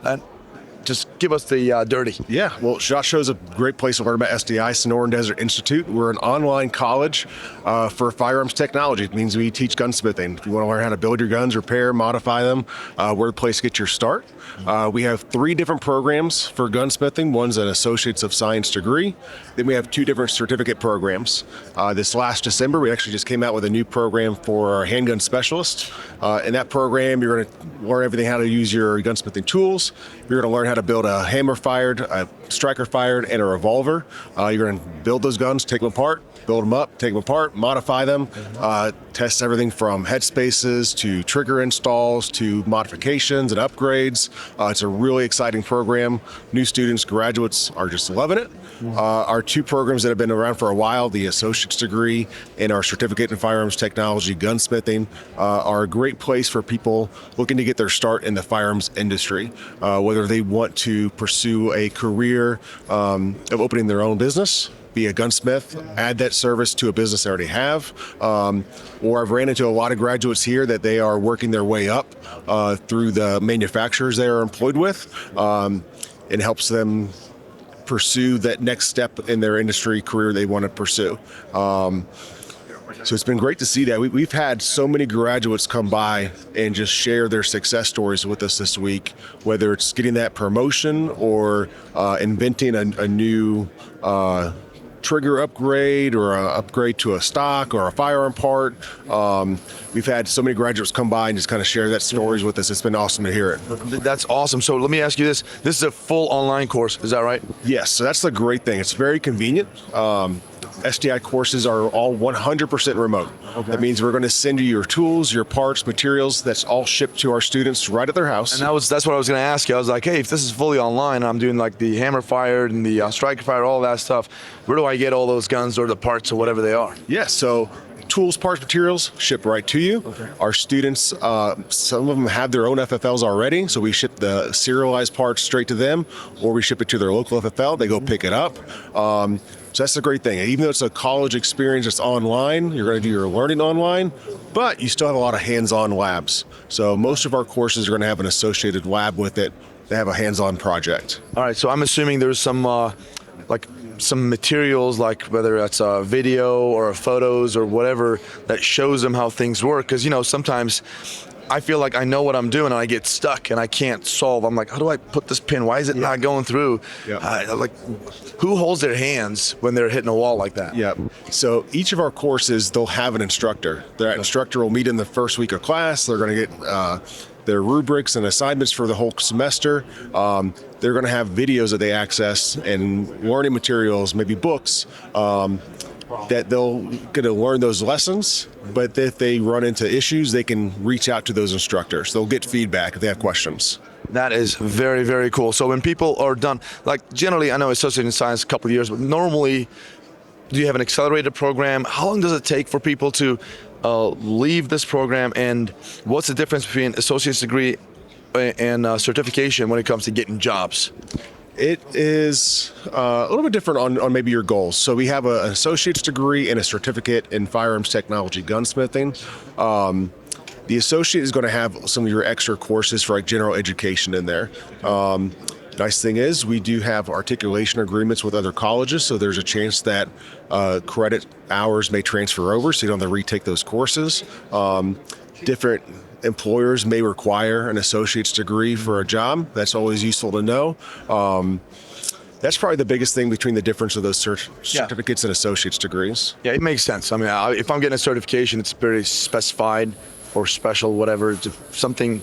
Just give us the dirty. Yeah, well, SHOT Show is a great place to learn about SDI, Sonoran Desert Institute. We're an online college for firearms technology. It means we teach gunsmithing. If you want to learn how to build your guns, repair, modify them, we're the place to get your start. We have 3 different programs for gunsmithing. One's an Associates of Science degree. Then we have 2 different certificate programs. This last December, we actually just came out with a new program for our handgun specialists. In that program, you're going to learn everything how to use your gunsmithing tools. You're going to learn how to build a hammer-fired, a striker-fired, and a revolver. You're going to build those guns, take them apart, build them up, take them apart, modify them, test everything from headspaces to trigger installs to modifications and upgrades. It's a really exciting program. New students, graduates are just loving it. Our 2 programs that have been around for a while, the associate's degree and our certificate in firearms technology, gunsmithing, are a great place for people looking to get their start in the firearms industry, whether they want to pursue a career of opening their own business, be a gunsmith, add that service to a business they already have, or I've ran into a lot of graduates here that they are working their way up through the manufacturers they are employed with. It helps them pursue that next step in their industry career they want to pursue. So it's been great to see that. We've had so many graduates come by and just share their success stories with us this week, whether it's getting that promotion or inventing a new trigger upgrade or an upgrade to a stock or a firearm part. We've had so many graduates come by and just kind of share that stories with us. It's been awesome to hear it. That's awesome. So let me ask you this. This is a full online course. Is that right? Yes, so that's the great thing. It's very convenient. SDI courses are all 100% remote. Okay. That means we're going to send you your tools, your parts, materials. That's all shipped to our students right at their house. And that's what I was going to ask you. I was like, hey, if this is fully online, I'm doing like the hammer fired and the striker fired, all that stuff. Where do I get all those guns or the parts or whatever they are? Yeah, so tools, parts, materials shipped right to you. Okay. Our students, some of them have their own FFLs already, so we ship the serialized parts straight to them, or we ship it to their local FFL. They go pick it up. So that's the great thing. Even though it's a college experience that's online, you're going to do your learning online, but you still have a lot of hands-on labs. So most of our courses are going to have an associated lab with it. They have a hands-on project. All right, so I'm assuming there's some some materials, like whether that's a video or photos or whatever, that shows them how things work. Because, sometimes I feel like I know what I'm doing and I get stuck and I can't solve. I'm like, how do I put this pin? Why is it not going through? Like, who holds their hands when they're hitting a wall like that? Yeah. So each of our courses, they'll have an instructor. That instructor will meet in the first week of class. They're going to get their rubrics and assignments for the whole semester. They're going to have videos that they access and learning materials, maybe books, that they'll get to learn those lessons. But if they run into issues, they can reach out to those instructors. They'll get feedback if they have questions. That is very, very cool. So when people are done, like generally, I know associated in science a couple of years, but normally, do you have an accelerated program? How long does it take for people to leave this program, and what's the difference between associate's degree and certification when it comes to getting jobs? It is a little bit different on maybe your goals. So we have an associate's degree and a certificate in firearms technology gunsmithing. The associate is going to have some of your extra courses for like general education in there. Nice thing is we do have articulation agreements with other colleges, so there's a chance that credit hours may transfer over, so you don't have to retake those courses. Different employers may require an associate's degree for a job. That's always useful to know. That's probably the biggest thing between the difference of those certificates and associate's degrees. Yeah, it makes sense. I mean, if I'm getting a certification, it's very specified or special, whatever. It's something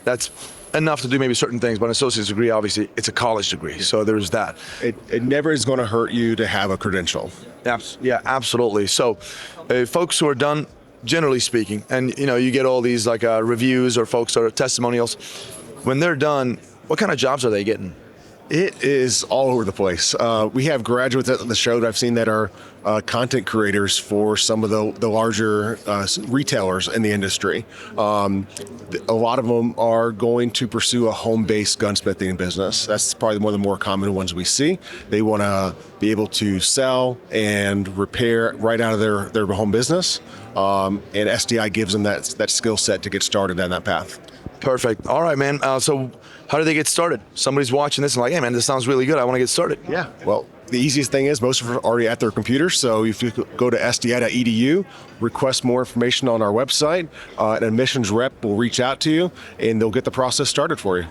that's enough to do maybe certain things, but an associate's degree, obviously, it's a college degree, so there's that. It never is going to hurt you to have a credential. Yeah, absolutely. So folks who are done, generally speaking, and you get all these like reviews or folks or testimonials, when they're done, what kind of jobs are they getting? It is all over the place. We have graduates at the show that I've seen that are content creators for some of the larger retailers in the industry. A lot of them are going to pursue a home-based gunsmithing business. That's probably one of the more common ones we see. They want to be able to sell and repair right out of their home business, and SDI gives them that skill set to get started on that path. Perfect. All right, man. So how do they get started? Somebody's watching this and like, hey, man, this sounds really good. I want to get started. Yeah. Well, the easiest thing is most of them are already at their computer. So if you go to sdi.edu, request more information on our website, an admissions rep will reach out to you and they'll get the process started for you.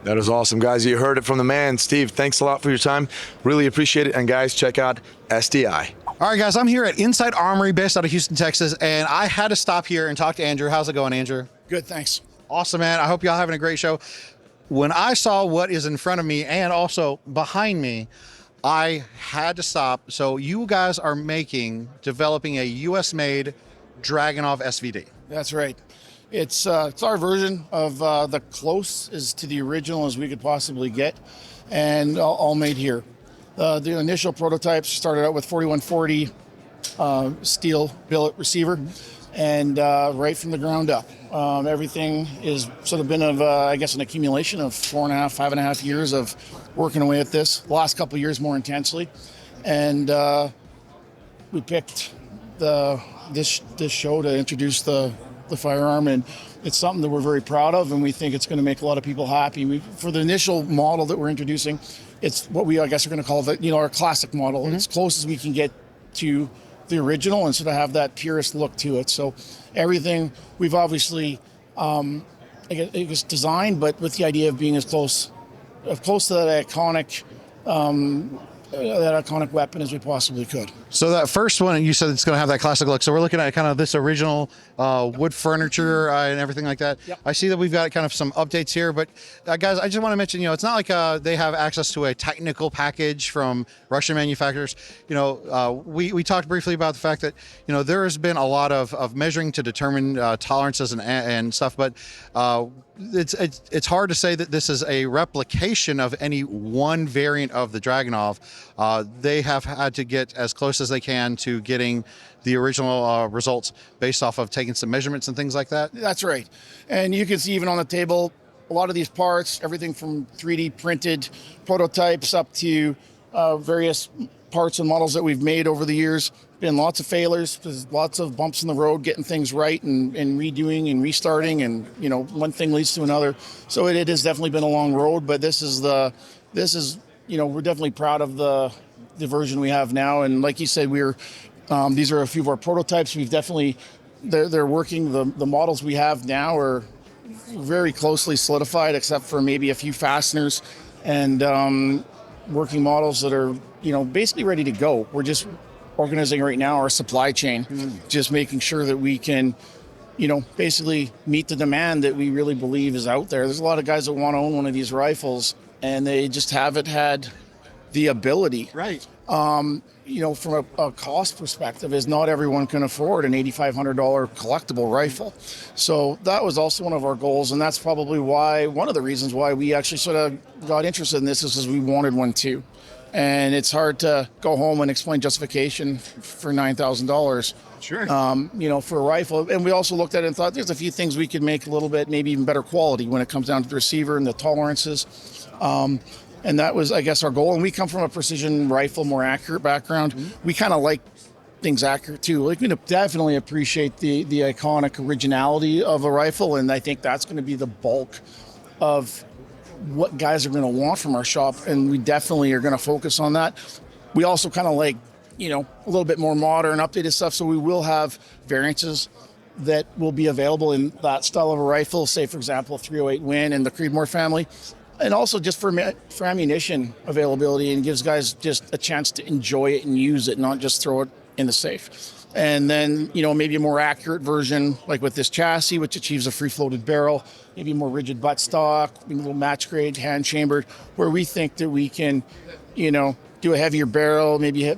That is awesome, guys. You heard it from the man. Steve, thanks a lot for your time. Really appreciate it. And guys, check out SDI. All right, guys, I'm here at Insite Armory based out of Houston, Texas, and I had to stop here and talk to Andrew. How's it going, Andrew? Good, thanks. Awesome, man. I hope y'all having a great show. When I saw what is in front of me and also behind me, I had to stop. So you guys are developing a U.S.-made Dragunov SVD. That's right. It's our version of the close as to the original as we could possibly get, and all made here. The initial prototypes started out with 4140 steel billet receiver, and right from the ground up. Everything is sort of been an accumulation of 5.5 years of working away at this. The last couple of years more intensely, and we picked this show to introduce the firearm, and it's something that we're very proud of, and we think it's going to make a lot of people happy. For the initial model that we're introducing, it's what we are going to call our classic model. Mm-hmm. It's close as we can get to the original and sort of have that purist look to it. So everything we've obviously designed, but with the idea of being as close to that iconic weapon as we possibly could. So that first one, you said it's going to have that classic look. So we're looking at kind of this original wood furniture and everything like that. Yep. I see that we've got kind of some updates here, but guys, I just want to mention, it's not like they have access to a technical package from Russian manufacturers. We talked briefly about the fact that, there has been a lot of measuring to determine tolerances and stuff, but it's hard to say that this is a replication of any one variant of the Dragunov. They have had to get as close as they can to getting the original results based off of taking some measurements and things like that. That's right. And you can see even on the table, a lot of these parts, everything from 3D printed prototypes up to various parts and models that we've made over the years. Been lots of failures. There's lots of bumps in the road, getting things right and redoing and restarting, and one thing leads to another. So it has definitely been a long road, but this is we're definitely proud of the version we have now. And like you said, these are a few of our prototypes. We've definitely they're working. The models we have now are very closely solidified, except for maybe a few fasteners, and working models that are basically ready to go. We're just organizing right now our supply chain, just making sure that we can basically meet the demand that we really believe is out there. There's a lot of guys that want to own one of these rifles, and they just haven't had the ability. Right. From a cost perspective, is not everyone can afford an $8,500 collectible rifle. So that was also one of our goals, and that's probably one of the reasons why we actually sort of got interested in this, is because we wanted one too. And it's hard to go home and explain justification for $9,000. Sure. For a rifle. And we also looked at it and thought there's a few things we could make a little bit, maybe even better quality when it comes down to the receiver and the tolerances. And that was, I guess, our goal. And we come from a precision rifle, more accurate background. We kind of like things accurate too. Like, we definitely appreciate the iconic originality of a rifle. And I think that's going to be the bulk of what guys are going to want from our shop. And we definitely are going to focus on that. We also kind of like, a little bit more modern, updated stuff. So we will have variances that will be available in that style of a rifle. Say, for example, a 308 Win in the Creedmoor family. And also just for ammunition availability, and gives guys just a chance to enjoy it and use it, not just throw it in the safe. And then, maybe a more accurate version, like with this chassis, which achieves a free-floated barrel, maybe a more rigid buttstock, maybe a little match grade, hand chambered, where we think that we can, do a heavier barrel, maybe hit,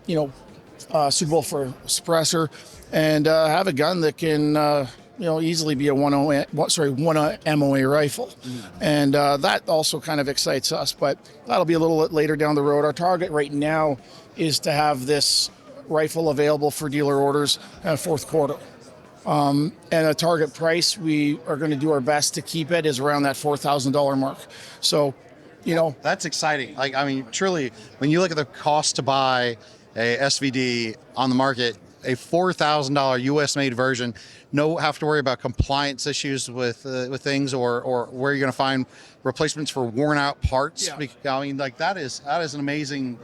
suitable for a suppressor, and have a gun that can, easily be a one MOA rifle. And that also kind of excites us, but that'll be a little bit later down the road. Our target right now is to have this rifle available for dealer orders fourth quarter. And a target price, we are going to do our best to keep it, is around that $4,000 mark. So, that's exciting. Truly, when you look at the cost to buy a SVD on the market, a $4,000 U.S. made version, no have to worry about compliance issues with things, or where you're going to find replacements for worn out parts. Yeah. That is an amazing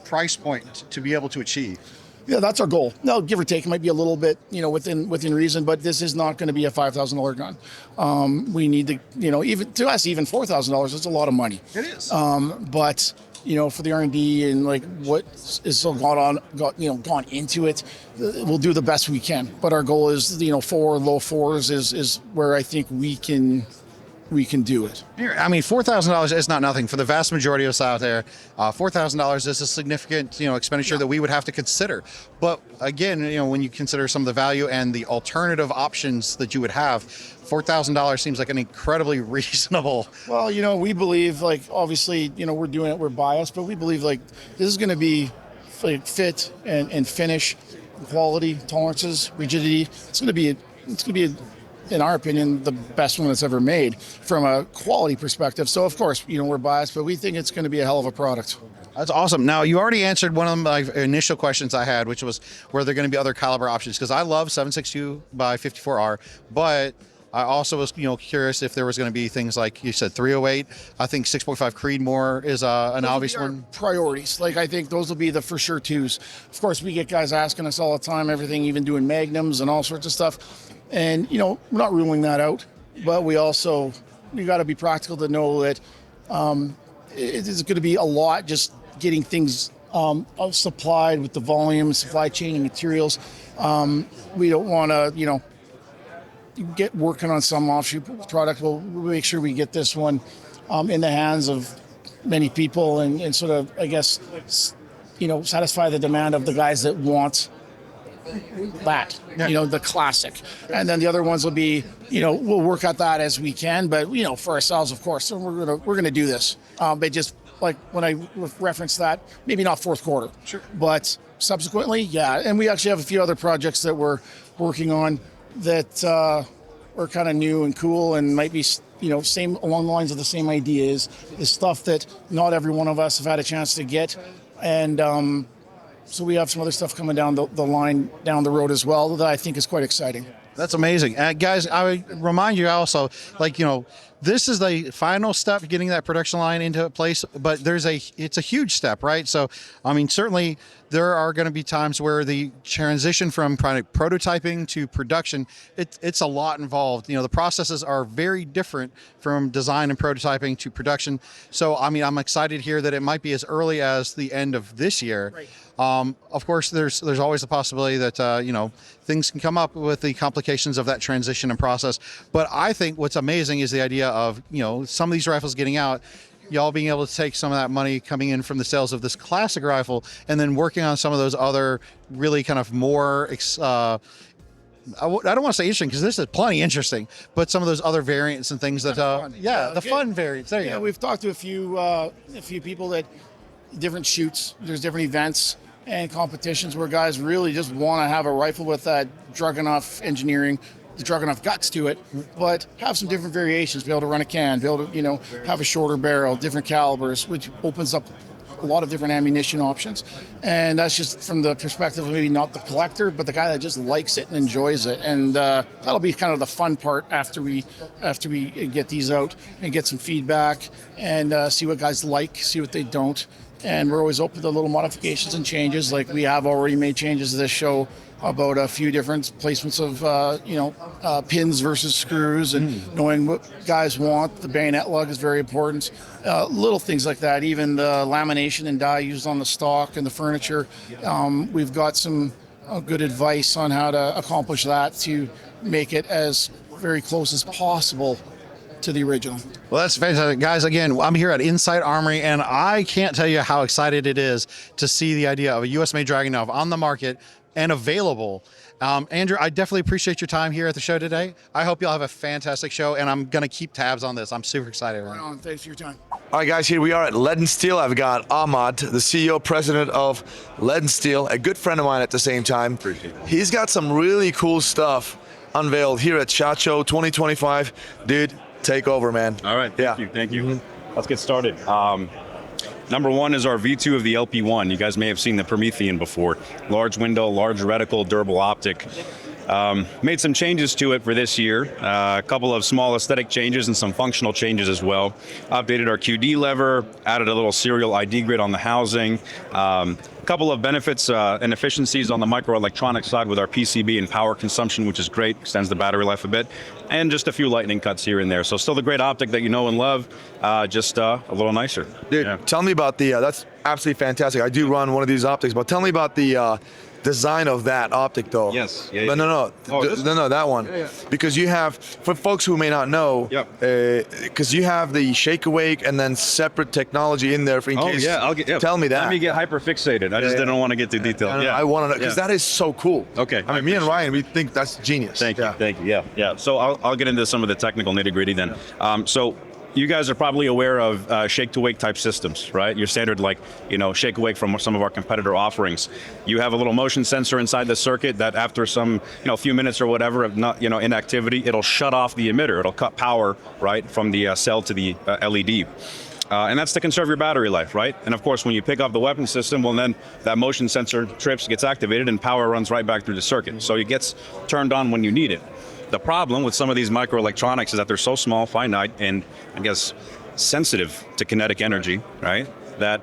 price point to be able to achieve. Yeah, that's our goal. No, give or take, it might be a little bit, within reason, but this is not going to be a $5,000 gun. We need to, even to us, even $4,000 is a lot of money. It is. But for the R&D and what is so gone into it, we'll do the best we can. But our goal is, low fours is where I think we can do it. $4,000 is not nothing for the vast majority of us out there. $4,000 is a significant, expenditure that we would have to consider. But again, when you consider some of the value and the alternative options that you would have, $4,000 seems like an incredibly reasonable. Well, we believe, obviously, we're doing it, we're biased, but we believe this is going to be fit and finish, quality, tolerances, rigidity. It's going to be in our opinion, the best one that's ever made from a quality perspective. So, of course, we're biased, but we think it's going to be a hell of a product. That's awesome. Now, you already answered one of my initial questions I had, which was, were there going to be other caliber options? Because I love 7.62 by 54R, but I also was, curious if there was going to be things like you said, 308. I think 6.5 Creedmoor is an obvious one. Priorities. I think those will be the for sure twos. Of course, we get guys asking us all the time, everything, even doing magnums and all sorts of stuff. And, we're not ruling that out, but we got to be practical to know that it is going to be a lot just getting things supplied with the volume, supply chain and materials. We don't want to, get working on some offshoot product. We'll make sure we get this one in the hands of many people and sort of, I guess, satisfy the demand of the guys that want that, the classic. And then the other ones will be, we'll work at that as we can, but for ourselves, of course, we're gonna do this. But just like when I referenced that, maybe not fourth quarter, sure, but subsequently, yeah. And we actually have a few other projects that we're working on that are kind of new and cool and might be, same along the lines of the same ideas, the stuff that not every one of us have had a chance to get. And so we have some other stuff coming down the line down the road as well that I think is quite exciting. That's amazing. Guys, I would remind you also, like, this is the final step getting that production line into place, but it's a huge step, right? So, I mean, certainly there are going to be times where the transition from prototyping to production, it's a lot involved. The processes are very different from design and prototyping to production. So, I mean, I'm excited here that it might be as early as the end of this year. Right. Of course, there's always the possibility that things can come up with the complications of that transition and process. But I think what's amazing is the idea of some of these rifles getting out, y'all being able to take some of that money coming in from the sales of this classic rifle, and then working on some of those other really kind of more. I don't want to say interesting because this is plenty interesting, but some of those other variants and things that, fun variants. There you go. We've talked to a few people that different shoots. There's different events and competitions where guys really just want to have a rifle with that drug enough engineering, the drug enough guts to it, but have some different variations. Be able to run a can, be able to have a shorter barrel, different calibers, which opens up a lot of different ammunition options. And that's just from the perspective of maybe not the collector, but the guy that just likes it and enjoys it. And that'll be kind of the fun part after we get these out and get some feedback and see what guys like, see what they don't. And we're always open to little modifications and changes. Like we have already made changes to this show about a few different placements of pins versus screws, and knowing what guys want. The bayonet lug is very important. Little things like that. Even the lamination and die used on the stock and the furniture. We've got some good advice on how to accomplish that to make it as very close as possible to the original. Well, that's fantastic. Guys, again, I'm here at Insite Armory, and I can't tell you how excited it is to see the idea of a US-made Dragon Knife on the market and available. Andrew, I definitely appreciate your time here at the show today. I hope you'll have a fantastic show, and I'm going to keep tabs on this. I'm super excited. Right on. Thanks for your time. All right, guys, here we are at Lead and Steel. I've got Ahmad, the CEO, president of Lead and Steel, a good friend of mine at the same time. Appreciate it. He's got some really cool stuff unveiled here at SHOT Show 2025. Dude, take over, man. All right, thank you. Mm-hmm. Let's get started. Number one is our V2 of the LP1. You guys may have seen the Promethean before. Large window, large reticle, durable optic. Made some changes to it for this year. A couple of small aesthetic changes and some functional changes as well. Updated our QD lever, added a little serial ID grid on the housing. A couple of benefits and efficiencies on the microelectronic side with our PCB and power consumption, which is great, extends the battery life a bit, and just a few lightning cuts here and there. So still the great optic that you know and love, just a little nicer. Dude, tell me about the, that's absolutely fantastic. I do run one of these optics, but tell me about the design of that optic though. Yes. No, that one. Yeah. Because you have, for folks who may not know, because you have the shake awake and then separate technology in there for in case. Tell me that. Let me get hyper fixated. I just didn't want to get too detailed. I want to know, because that is so cool. Okay. I mean, me and Ryan, we think that's genius. Thank you. Yeah. So I'll get into some of the technical nitty gritty then. So you guys are probably aware of shake-to-wake type systems, right? Your standard, shake-awake from some of our competitor offerings. You have a little motion sensor inside the circuit that after some, few minutes or whatever of inactivity, it'll shut off the emitter. It'll cut power, right, from the cell to the LED. And that's to conserve your battery life, right? And of course, when you pick up the weapon system, well, then that motion sensor trips, gets activated, and power runs right back through the circuit. So it gets turned on when you need it. The problem with some of these microelectronics is that they're so small, finite, and I guess sensitive to kinetic energy, right? That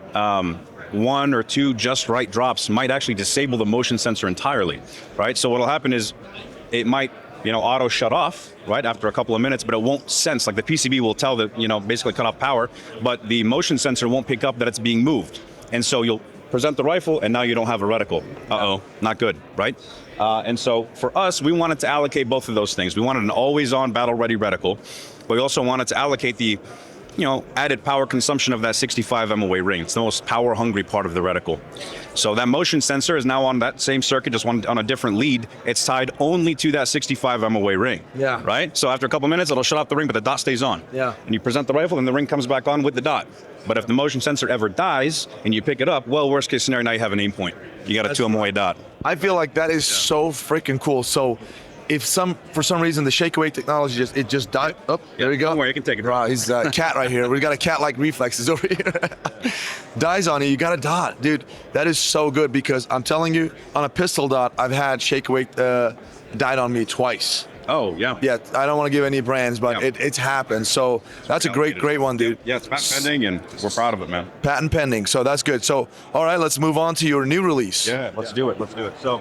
one or two just right drops might actually disable the motion sensor entirely, right? So what'll happen is it might, auto shut off, right, after a couple of minutes, but it won't sense, like the PCB will tell that, basically cut off power, but the motion sensor won't pick up that it's being moved. And so you'll present the rifle, and now you don't have a reticle. Uh-oh, not good, right? And so for us, we wanted to allocate both of those things. We wanted an always-on battle-ready reticle, but we also wanted to allocate the, added power consumption of that 65 MOA ring. It's the most power-hungry part of the reticle. So that motion sensor is now on that same circuit, just on a different lead. It's tied only to that 65 MOA ring. Yeah. Right? So after a couple minutes, it'll shut off the ring, but the dot stays on. Yeah. And you present the rifle, and the ring comes back on with the dot. But if the motion sensor ever dies and you pick it up, well, worst case scenario, now you have an aim point. You got a 2 MOA dot. I feel like that is so freaking cool. So if for some reason the shake awake technology just died. Oh, there we go. Don't worry, you can take it. Wow, he's a cat right here. We got a cat-like reflexes over here. Dies on you got a dot, dude. That is so good because I'm telling you, on a pistol dot, I've had shake awake died on me twice. Oh, yeah. Yeah, I don't want to give any brands, but it's happened. So that's a great one, dude. Yeah, it's patent pending, and we're proud of it, man. Patent pending, so that's good. So, all right, let's move on to your new release. Yeah, let's do it. So,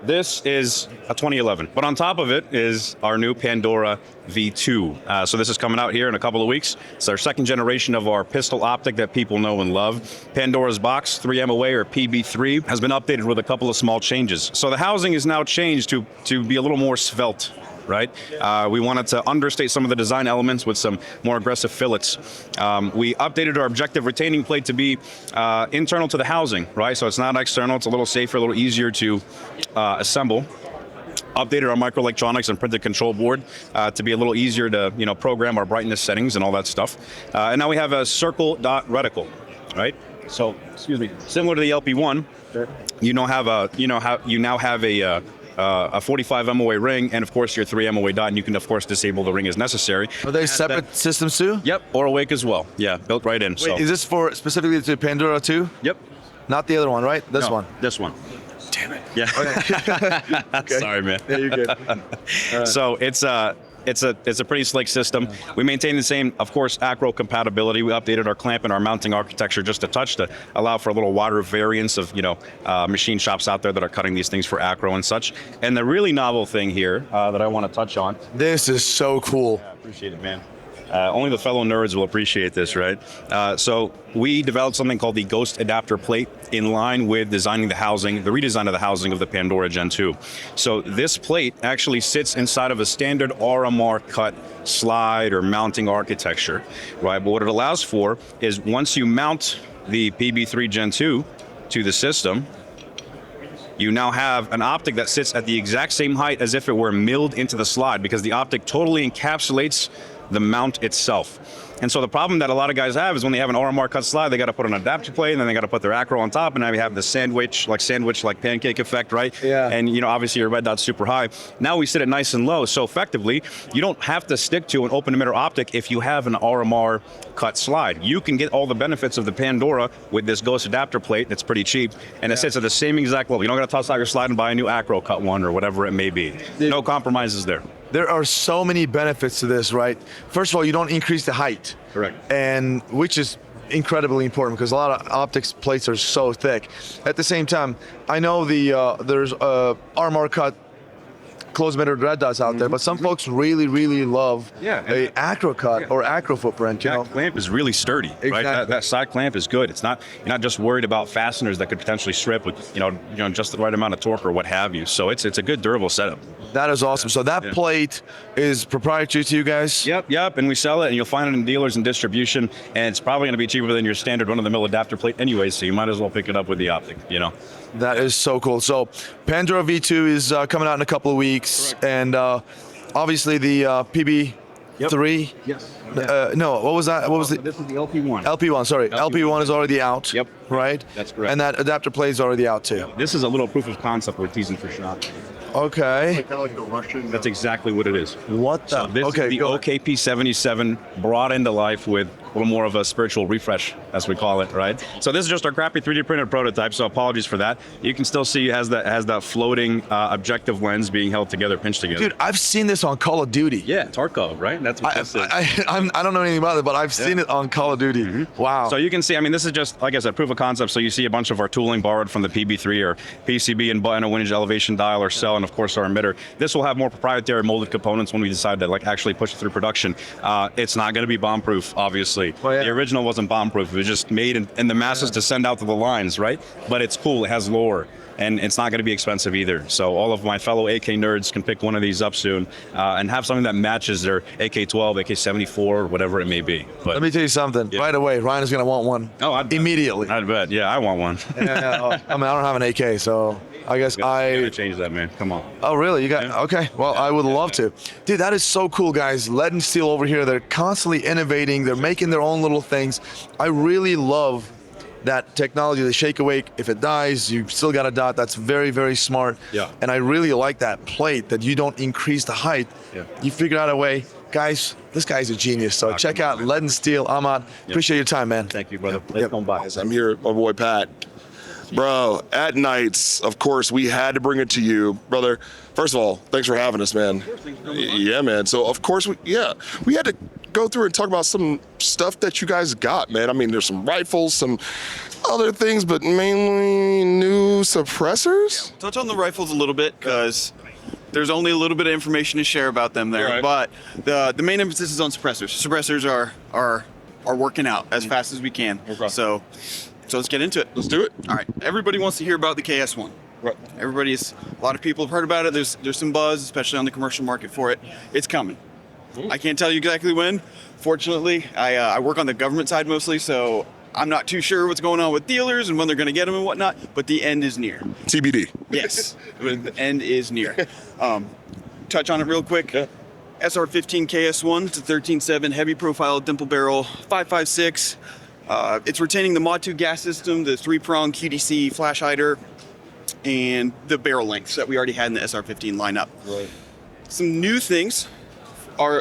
this is a 2011, but on top of it is our new Pandora V2. So this is coming out here in a couple of weeks. It's our second generation of our pistol optic that people know and love. Pandora's box, 3 MOA or PB3, has been updated with a couple of small changes. So the housing is now changed to be a little more svelte. Right? We wanted to understate some of the design elements with some more aggressive fillets. We updated our objective retaining plate to be internal to the housing, right? So it's not external, it's a little safer, a little easier to assemble. Updated our microelectronics and printed control board to be a little easier to program our brightness settings and all that stuff. And now we have a circle dot reticle, right? So, excuse me, similar to the LP1, you now have a 45 MOA ring, and of course your 3 MOA dot, and you can of course disable the ring as necessary. Are they separate systems too? Yep, or awake as well. Yeah, built right in. Wait, so. is this for specifically to Pandora 2? Yep. Not the other one, right? This No, one. This one. Damn it. Yeah. Okay. Sorry, man. Yeah, you're good. So it's a pretty slick system. We maintain the same, of course, acro compatibility. We updated our clamp and our mounting architecture just a touch to allow for a little wider variance of machine shops out there that are cutting these things for acro and such. And the really novel thing here that I want to touch on. This is so cool. Yeah, appreciate it, man. Only the fellow nerds will appreciate this, right? So we developed something called the Ghost Adapter Plate in line with designing the redesign of the housing of the Pandora Gen 2. So this plate actually sits inside of a standard RMR cut slide or mounting architecture, right? But what it allows for is once you mount the PB3 Gen 2 to the system, you now have an optic that sits at the exact same height as if it were milled into the slide, because the optic totally encapsulates the mount itself. And so the problem that a lot of guys have is when they have an RMR cut slide, they got to put an adapter plate, and then they got to put their acro on top, and now we have the sandwich pancake effect, right? Yeah. And obviously your red dot's super high. Now we sit it nice and low, so effectively you don't have to stick to an open emitter optic if you have an RMR cut slide. You can get all the benefits of the Pandora with this Ghost Adapter Plate that's pretty cheap, and it sits at the same exact level. You don't got to toss out your slide and buy a new acro cut one or whatever it may be. No compromises there. There are so many benefits to this, right? First of all, you don't increase the height. Correct. And which is incredibly important because a lot of optics plates are so thick. At the same time, I know there's RMR cut closed emitter red dots out there, but some folks really love a acro cut or acro footprint. That clamp is really sturdy, right? That side clamp is good. It's not, you're not just worried about fasteners that could potentially strip with just the right amount of torque or what have you. So it's a good durable setup. That is awesome. So that plate is proprietary to you guys? Yep. And we sell it, and you'll find it in dealers and distribution, and it's probably going to be cheaper than your standard run-of-the-mill adapter plate anyway, so you might as well pick it up with the optic, That is so cool. So Pandora V2 is coming out in a couple of weeks. Correct. And obviously the PB3. Yes. No, what was that? What was it? This is the LP1. LP1, sorry. LP1 is already out. Yep. Right? That's correct. And that adapter plate is already out too. This is a little proof of concept we're teasing for shop. Okay. That's exactly what it is. What the? So this is the OKP77 brought into life with a little more of a spiritual refresh, as we call it, right? So this is just our crappy 3D printed prototype, so apologies for that. You can still see it has that floating objective lens being held together, pinched together. Dude, I've seen this on Call of Duty. Yeah, Tarkov, right? That's what this is. I don't know anything about it, but I've seen it on Call of Duty. Mm-hmm. Wow. So you can see, this is just, like I said, proof of concept. So you see a bunch of our tooling borrowed from the PB3 or PCB and button, a windage elevation dial or cell, and of course our emitter. This will have more proprietary molded components when we decide to actually push it through production. It's not going to be bomb-proof, obviously. Oh, yeah. The original wasn't bomb-proof. It was just made in the masses to send out to the lines, right? But it's cool. It has lore. And it's not going to be expensive either. So all of my fellow AK nerds can pick one of these up soon and have something that matches their AK-12, AK-74, or whatever it may be. But let me tell you something. Yeah. Right away, Ryan is going to want one. Oh, immediately. I'd bet. Yeah, I want one. I don't have an AK, so I guess You gotta change that, man. Come on. Oh, really? You got? Yeah. Okay. Well, I would love to. Dude, that is so cool, guys. Lead and Steel over here. They're constantly innovating. They're making their own little things. I really love that technology, the shake awake, if it dies, you still got a dot. That's very, very smart. Yeah. And I really like that plate, that you don't increase the height. Yeah. You figured out a way. Guys, this guy's a genius. So check out Lead and Steel. Ahmad, appreciate your time, man. Thank you, brother. Let's go by. I'm here with my boy Pat. Bro, at nights, of course, we had to bring it to you, brother. First of all, thanks for having us, man. Yeah, man. So of course, we had to go through and talk about some stuff that you guys got, man. I mean, there's some rifles, some other things, but mainly new suppressors. Touch on the rifles a little bit, because there's only a little bit of information to share about them there. Right. But the main emphasis is on suppressors. Suppressors are working out as fast as we can. Okay. So let's get into it. Let's do it. All right. Everybody wants to hear about the KS1. Right. A lot of people have heard about it. There's some buzz, especially on the commercial market for it. It's coming. I can't tell you exactly when. Fortunately, I work on the government side mostly, so I'm not too sure what's going on with dealers and when they're going to get them and whatnot, but the end is near. TBD. Yes, the end is near. Touch on it real quick. Yeah. SR15 KS1, it's a 13.7 heavy profile dimple barrel, 5.56. It's retaining the Mod 2 gas system, the 3-prong QDC flash hider, and the barrel lengths that we already had in the SR15 lineup. Right. Some new things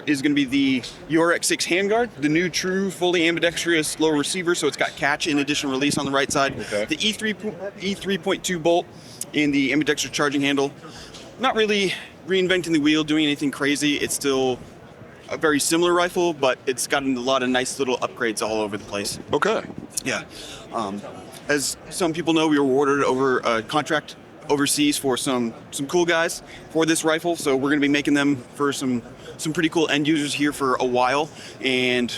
is going to be the Umarex 6 handguard, the new true fully ambidextrous low receiver, so it's got catch in addition release on the right side. Okay. The E3.2 bolt and the ambidextrous charging handle. Not really reinventing the wheel, doing anything crazy. It's still a very similar rifle, but it's gotten a lot of nice little upgrades all over the place. Okay. Yeah. As some people know, we were awarded over a contract overseas for some cool guys for this rifle, so we're going to be making them for some pretty cool end users here for a while, and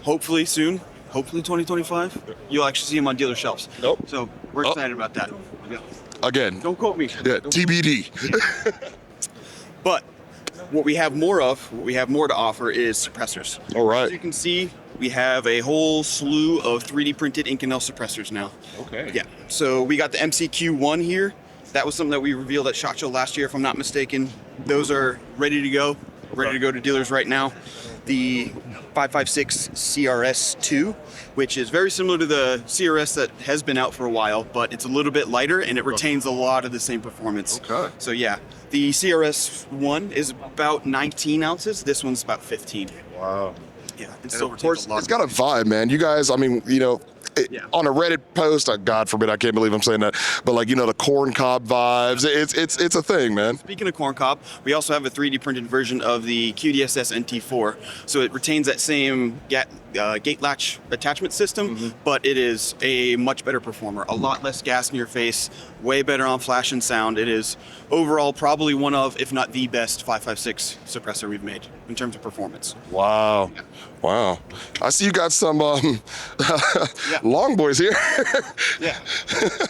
hopefully soon, hopefully 2025, you'll actually see them on dealer shelves. Nope. So we're excited about that. Yeah. Again. Don't quote me. Yeah, TBD. But what we have more to offer is suppressors. All right. As you can see, we have a whole slew of 3D printed Inconel suppressors now. Okay. Yeah. So we got the MCQ1 here. That was something that we revealed at SHOT Show last year, if I'm not mistaken. Those are ready to go to dealers right now. The 5.56 CRS2, which is very similar to the CRS that has been out for a while, but it's a little bit lighter and it retains a lot of the same performance. Okay. So yeah, the CRS1 is about 19 ounces. This one's about 15. Wow. Yeah, And of course, it's got a vibe, man. You guys, I mean, on a Reddit post, God forbid, I can't believe I'm saying that, but like, the corn cob vibes, it's a thing, man. Speaking of corn cob, we also have a 3D printed version of the QDSS NT4. So it retains that same gate latch attachment system, but it is a much better performer. A lot less gas in your face, way better on flash and sound. It is overall probably one of, if not the best 5.56 suppressor we've made in terms of performance. Wow. Yeah. Wow. I see you got some long boys here. Yeah,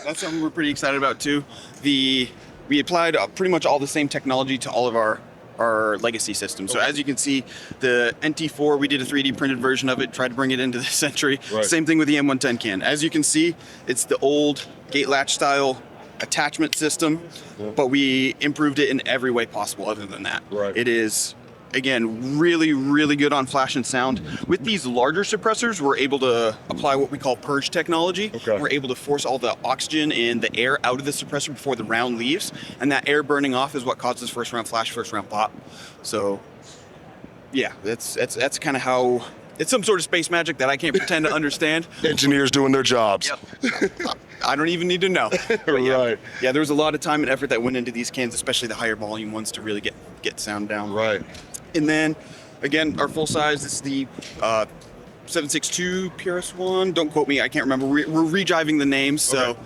that's something we're pretty excited about too. We applied pretty much all the same technology to all of our legacy systems. So as you can see, the NT4, we did a 3D printed version of it, tried to bring it into this century. Right. Same thing with the M110 can. As you can see, it's the old gate latch style attachment system, but we improved it in every way possible other than that. Right. It is, again, really, really good on flash and sound. With these larger suppressors, we're able to apply what we call purge technology. Okay. We're able to force all the oxygen and the air out of the suppressor before the round leaves, and that air burning off is what causes first round flash, first round pop. So, yeah, that's kind of how. It's some sort of space magic that I can't pretend to understand. Engineers doing their jobs. Yep. I don't even need to know. But yeah, Right. Yeah, there was a lot of time and effort that went into these cans, especially the higher volume ones, to really get sound down. Right. And then, again, our full size, this is the 7.62 PRS1. Don't quote me, I can't remember. We're rejiving the names, so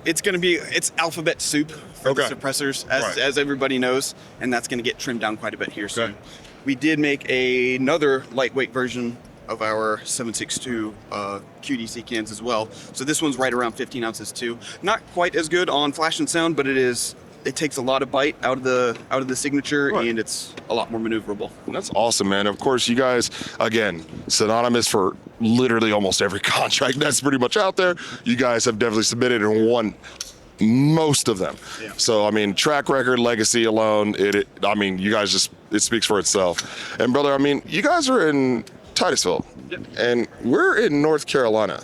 it's going to be, it's alphabet soup for the suppressors, as everybody knows, and that's going to get trimmed down quite a bit here soon. We did make another lightweight version of our 7.62 QDC cans as well. So this one's right around 15 ounces too. Not quite as good on flash and sound, but it takes a lot of bite out of the signature, and it's a lot more maneuverable. That's awesome, man. Of course, you guys, again, synonymous for literally almost every contract that's pretty much out there. You guys have definitely submitted and won most of them. Yeah. So, I mean, track record, legacy alone, I mean, you guys just, it speaks for itself. And brother, I mean, you guys are in Titusville, and we're in North Carolina.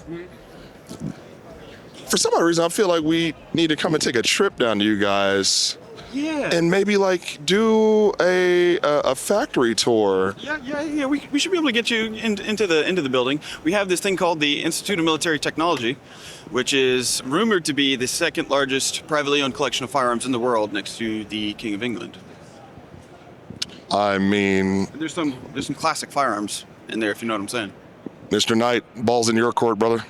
for some odd reason, I feel like we need to come and take a trip down to you guys. Yeah. And maybe like do a factory tour. Yeah. We should be able to get you into the building. We have this thing called the Institute of Military Technology, which is rumored to be the second largest privately owned collection of firearms in the world, next to the King of England. I mean, There's some classic firearms in there, if you know what I'm saying. Mr. Knight, ball's in your court, brother.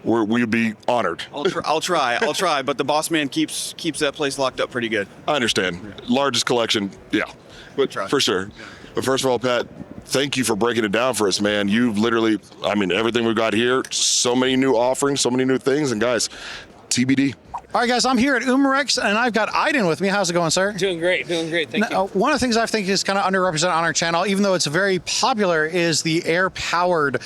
We'd be honored. I'll try, but the boss man keeps that place locked up pretty good. I understand. Largest collection, yeah, but Try. for sure. But first of all, Pat, thank you for breaking it down for us, man. You've literally, I mean, everything we've got here, so many new offerings, so many new things, and guys, TBD. All right, guys, I'm here at Umarex, and I've got Aiden with me. How's it going, sir? Doing great. Thank you. One of the things I think is kind of underrepresented on our channel, even though it's very popular, is the air-powered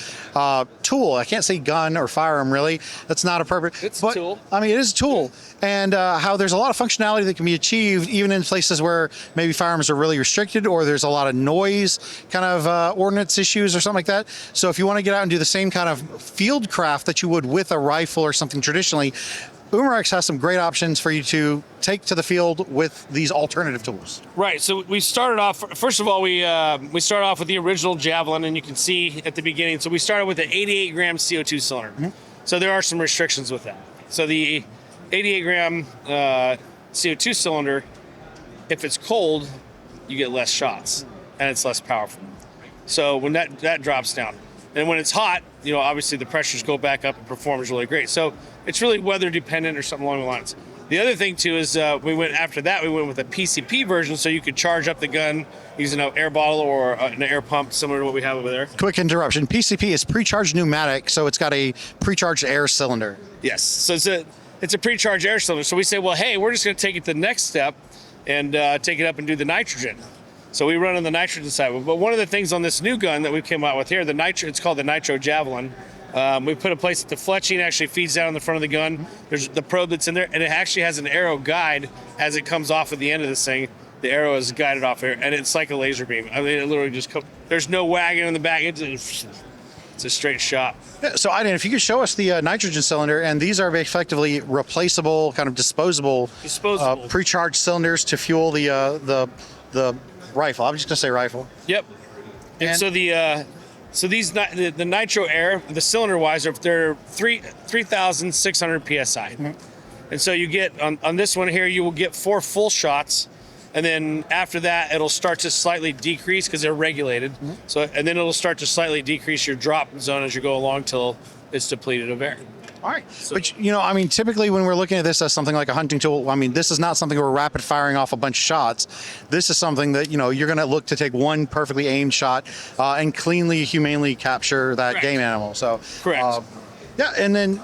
tool. I can't say gun or firearm, really. That's not appropriate. It's a tool. I mean, it is a tool. And how there's a lot of functionality that can be achieved, even in places where maybe firearms are really restricted, or there's a lot of noise kind of ordnance issues or something like that. So if you want to get out and do the same kind of field craft that you would with a rifle or something traditionally, Umarex has some great options for you to take to the field with these alternative tools. Right. So we started off. First of all, we started off with the original Javelin, and you can see at the beginning. So we started with an 88 gram CO2 cylinder. Mm-hmm. So there are some restrictions with that. So the 88 gram CO2 cylinder, if it's cold, you get less shots, and it's less powerful. So when that drops down, and when it's hot, obviously the pressures go back up and performs really great. So it's really weather dependent or something along the lines. The other thing too is we went with a PCP version, so you could charge up the gun using an air bottle or an air pump, similar to what we have over there. Quick interruption. PCP is pre-charged pneumatic, so it's got a pre-charged air cylinder. Yes. So it's a pre-charged air cylinder. So we say, well, hey, we're just going to take it the next step and take it up and do the nitrogen. So we run on the nitrogen side. But one of the things on this new gun that we came out with here, it's called the Nitro Javelin. We put a place that the fletching actually feeds down on the front of the gun. There's the probe that's in there, and it actually has an arrow guide as it comes off at the end of this thing. The arrow is guided off here, and it's like a laser beam. I mean, it literally just there's no wagon in the back. It's a straight shot. Yeah, so Aiden, if you could show us the nitrogen cylinder, and these are effectively replaceable, kind of disposable. Pre-charged cylinders to fuel the rifle. I'm just gonna say rifle. Yep. And so the Nitro Air, the cylinder wise, they're 3,600 psi. Mm-hmm. And so you get on this one here, you will get 4 full shots, and then after that, it'll start to slightly decrease because they're regulated. Mm-hmm. So and then it'll start to slightly decrease your drop zone as you go along till it's depleted of air. All right. So, but, typically when we're looking at this as something like a hunting tool, this is not something where we're rapid firing off a bunch of shots. This is something that, you're going to look to take one perfectly aimed shot and cleanly, humanely capture that game animal. So, correct. Yeah. And then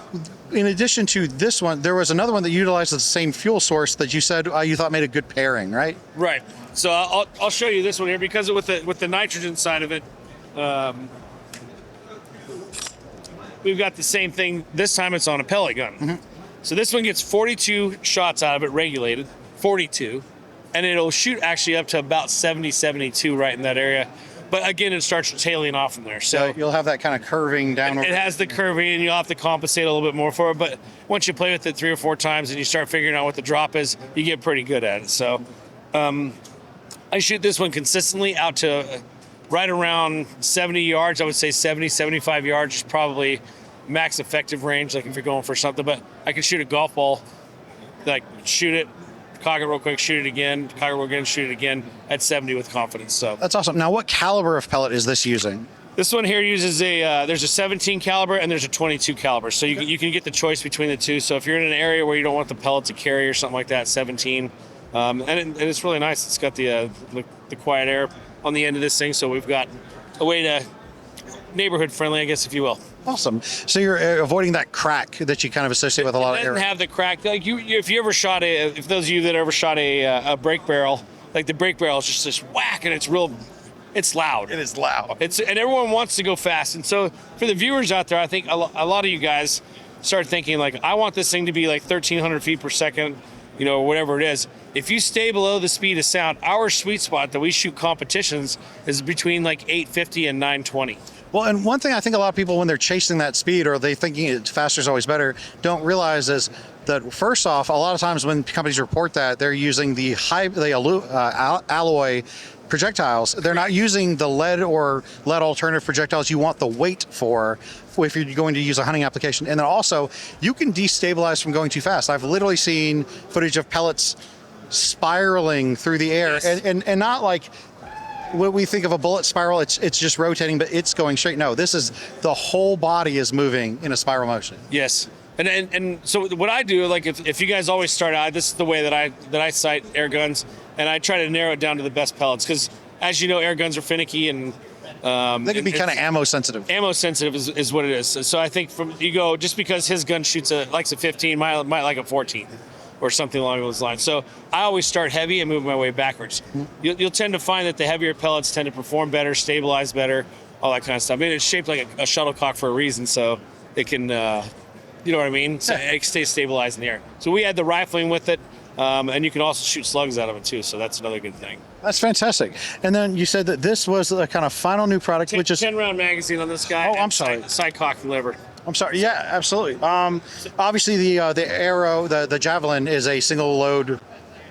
in addition to this one, there was another one that utilized the same fuel source that you said you thought made a good pairing, right? Right. So I'll show you this one here because with the nitrogen side of it, we've got the same thing. This time it's on a pellet gun. Mm-hmm. So this one gets 42 shots out of it, regulated, 42. And it'll shoot actually up to about 70, 72 right in that area. But again, it starts tailing off from there. So you'll have that kind of curving downward. It has the curving, and you'll have to compensate a little bit more for it. But once you play with it 3 or 4 times and you start figuring out what the drop is, you get pretty good at it. So I shoot this one consistently out to right around 70 yards. I would say 70, 75 yards is probably max effective range, like if you're going for something. But I can shoot a golf ball, like shoot it, cock it real quick, shoot it again, cock it real again, shoot it again at 70 with confidence. So that's awesome. Now, what caliber of pellet is this using? This one here uses there's a 17 caliber and there's a 22 caliber. So you can get the choice between the two. So if you're in an area where you don't want the pellet to carry or something like that, 17. And it's really nice. It's got the quiet air on the end of this thing, so we've got a way to neighborhood friendly, I guess, if you will. Awesome. So you're avoiding that crack that you kind of associate with a lot of air. It doesn't have the crack. Like if you ever shot if those of you that ever shot a brake barrel, like the brake barrel is just this whack, and it's loud. It is loud. And everyone wants to go fast. And so for the viewers out there, I think a lot of you guys start thinking like, I want this thing to be like 1,300 feet per second, or whatever it is. If you stay below the speed of sound, our sweet spot that we shoot competitions is between like 850 and 920. Well, and one thing I think a lot of people, when they're chasing that speed or they thinking it's faster is always better, don't realize is that first off, a lot of times when companies report that, they're using the alloy projectiles. They're not using the lead or lead alternative projectiles you want the weight for if you're going to use a hunting application. And then also, you can destabilize from going too fast. I've literally seen footage of pellets spiraling through the air, and not like what we think of a bullet spiral, it's just rotating, but it's going straight. No, this is the whole body is moving in a spiral motion. Yes. And so what I do, like if you guys always start out, this is the way that I sight air guns, and I try to narrow it down to the best pellets, because as you know, air guns are finicky and they can be kind of ammo sensitive. Ammo sensitive is what it is. So I think you go, just because his gun likes a 15, might like a 14. Or something along those lines. So I always start heavy and move my way backwards. You'll tend to find that the heavier pellets tend to perform better, stabilize better, all that kind of stuff. I mean, it's shaped like a shuttlecock for a reason, so it can, you know what I mean? So it stays stabilized in the air. So we had the rifling with it, and you can also shoot slugs out of it too, so that's another good thing. That's fantastic. And then you said that this was the kind of final new product, which is 10-round magazine on this guy. Oh, I'm sorry. Side cock delivered. I'm sorry. Yeah, absolutely. Obviously, the arrow, the javelin, is a single load.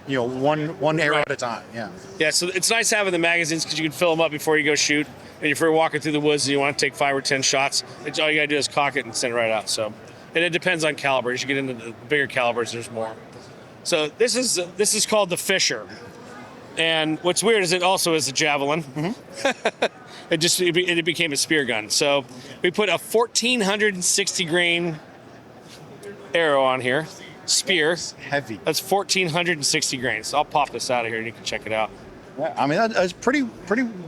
You know, one arrow at a time. Yeah. Yeah. So it's nice having the magazines because you can fill them up before you go shoot. And if you're walking through the woods and you want to take 5 or 10 shots, all you gotta do is cock it and send it right out. So, and it depends on caliber. As you get into the bigger calibers, there's more. So this is called the Fisher. And what's weird is it also is a javelin. Mm-hmm. it became a spear gun. So we put a 1,460 grain arrow on here, spear. Heavy. That's 1,460 grains. So I'll pop this out of here and you can check it out. Yeah, I mean that's pretty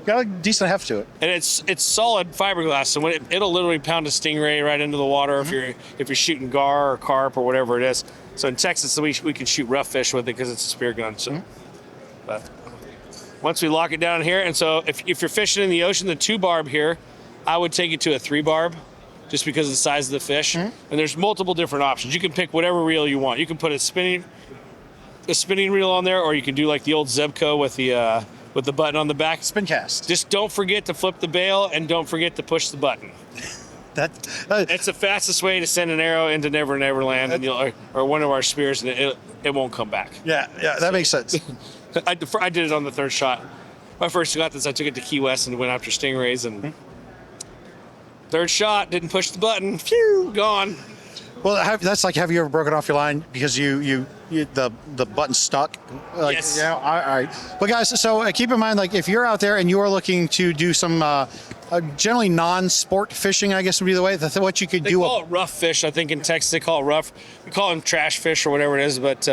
got a decent heft to it. And it's solid fiberglass, so when it'll literally pound a stingray right into the water if you're shooting gar or carp or whatever it is. So in Texas, we can shoot rough fish with it because it's a spear gun. So, but once we lock it down here, and so if you're fishing in the ocean, the 2-barb here, I would take it to a 3-barb, just because of the size of the fish. And there's multiple different options. You can pick whatever reel you want. You can put a spinning reel on there, or you can do like the old Zebco with the button on the back. Spin cast. Just don't forget to flip the bail and don't forget to push the button. It's the fastest way to send an arrow into Never Never Land, and or one of our spears, and it won't come back. Yeah, that makes sense. I did it on the 3rd shot. My first got this, I took it to Key West and went after stingrays, and 3rd shot, didn't push the button, phew, gone. Well, that's like, have you ever broken off your line because the button stuck? Like, yes. Yeah. All right. But guys, so keep in mind, like if you're out there and you are looking to do some generally non-sport fishing, I guess would be the way. What you could do. They call it rough fish. I think in Texas they call it rough. We call them trash fish or whatever it is, but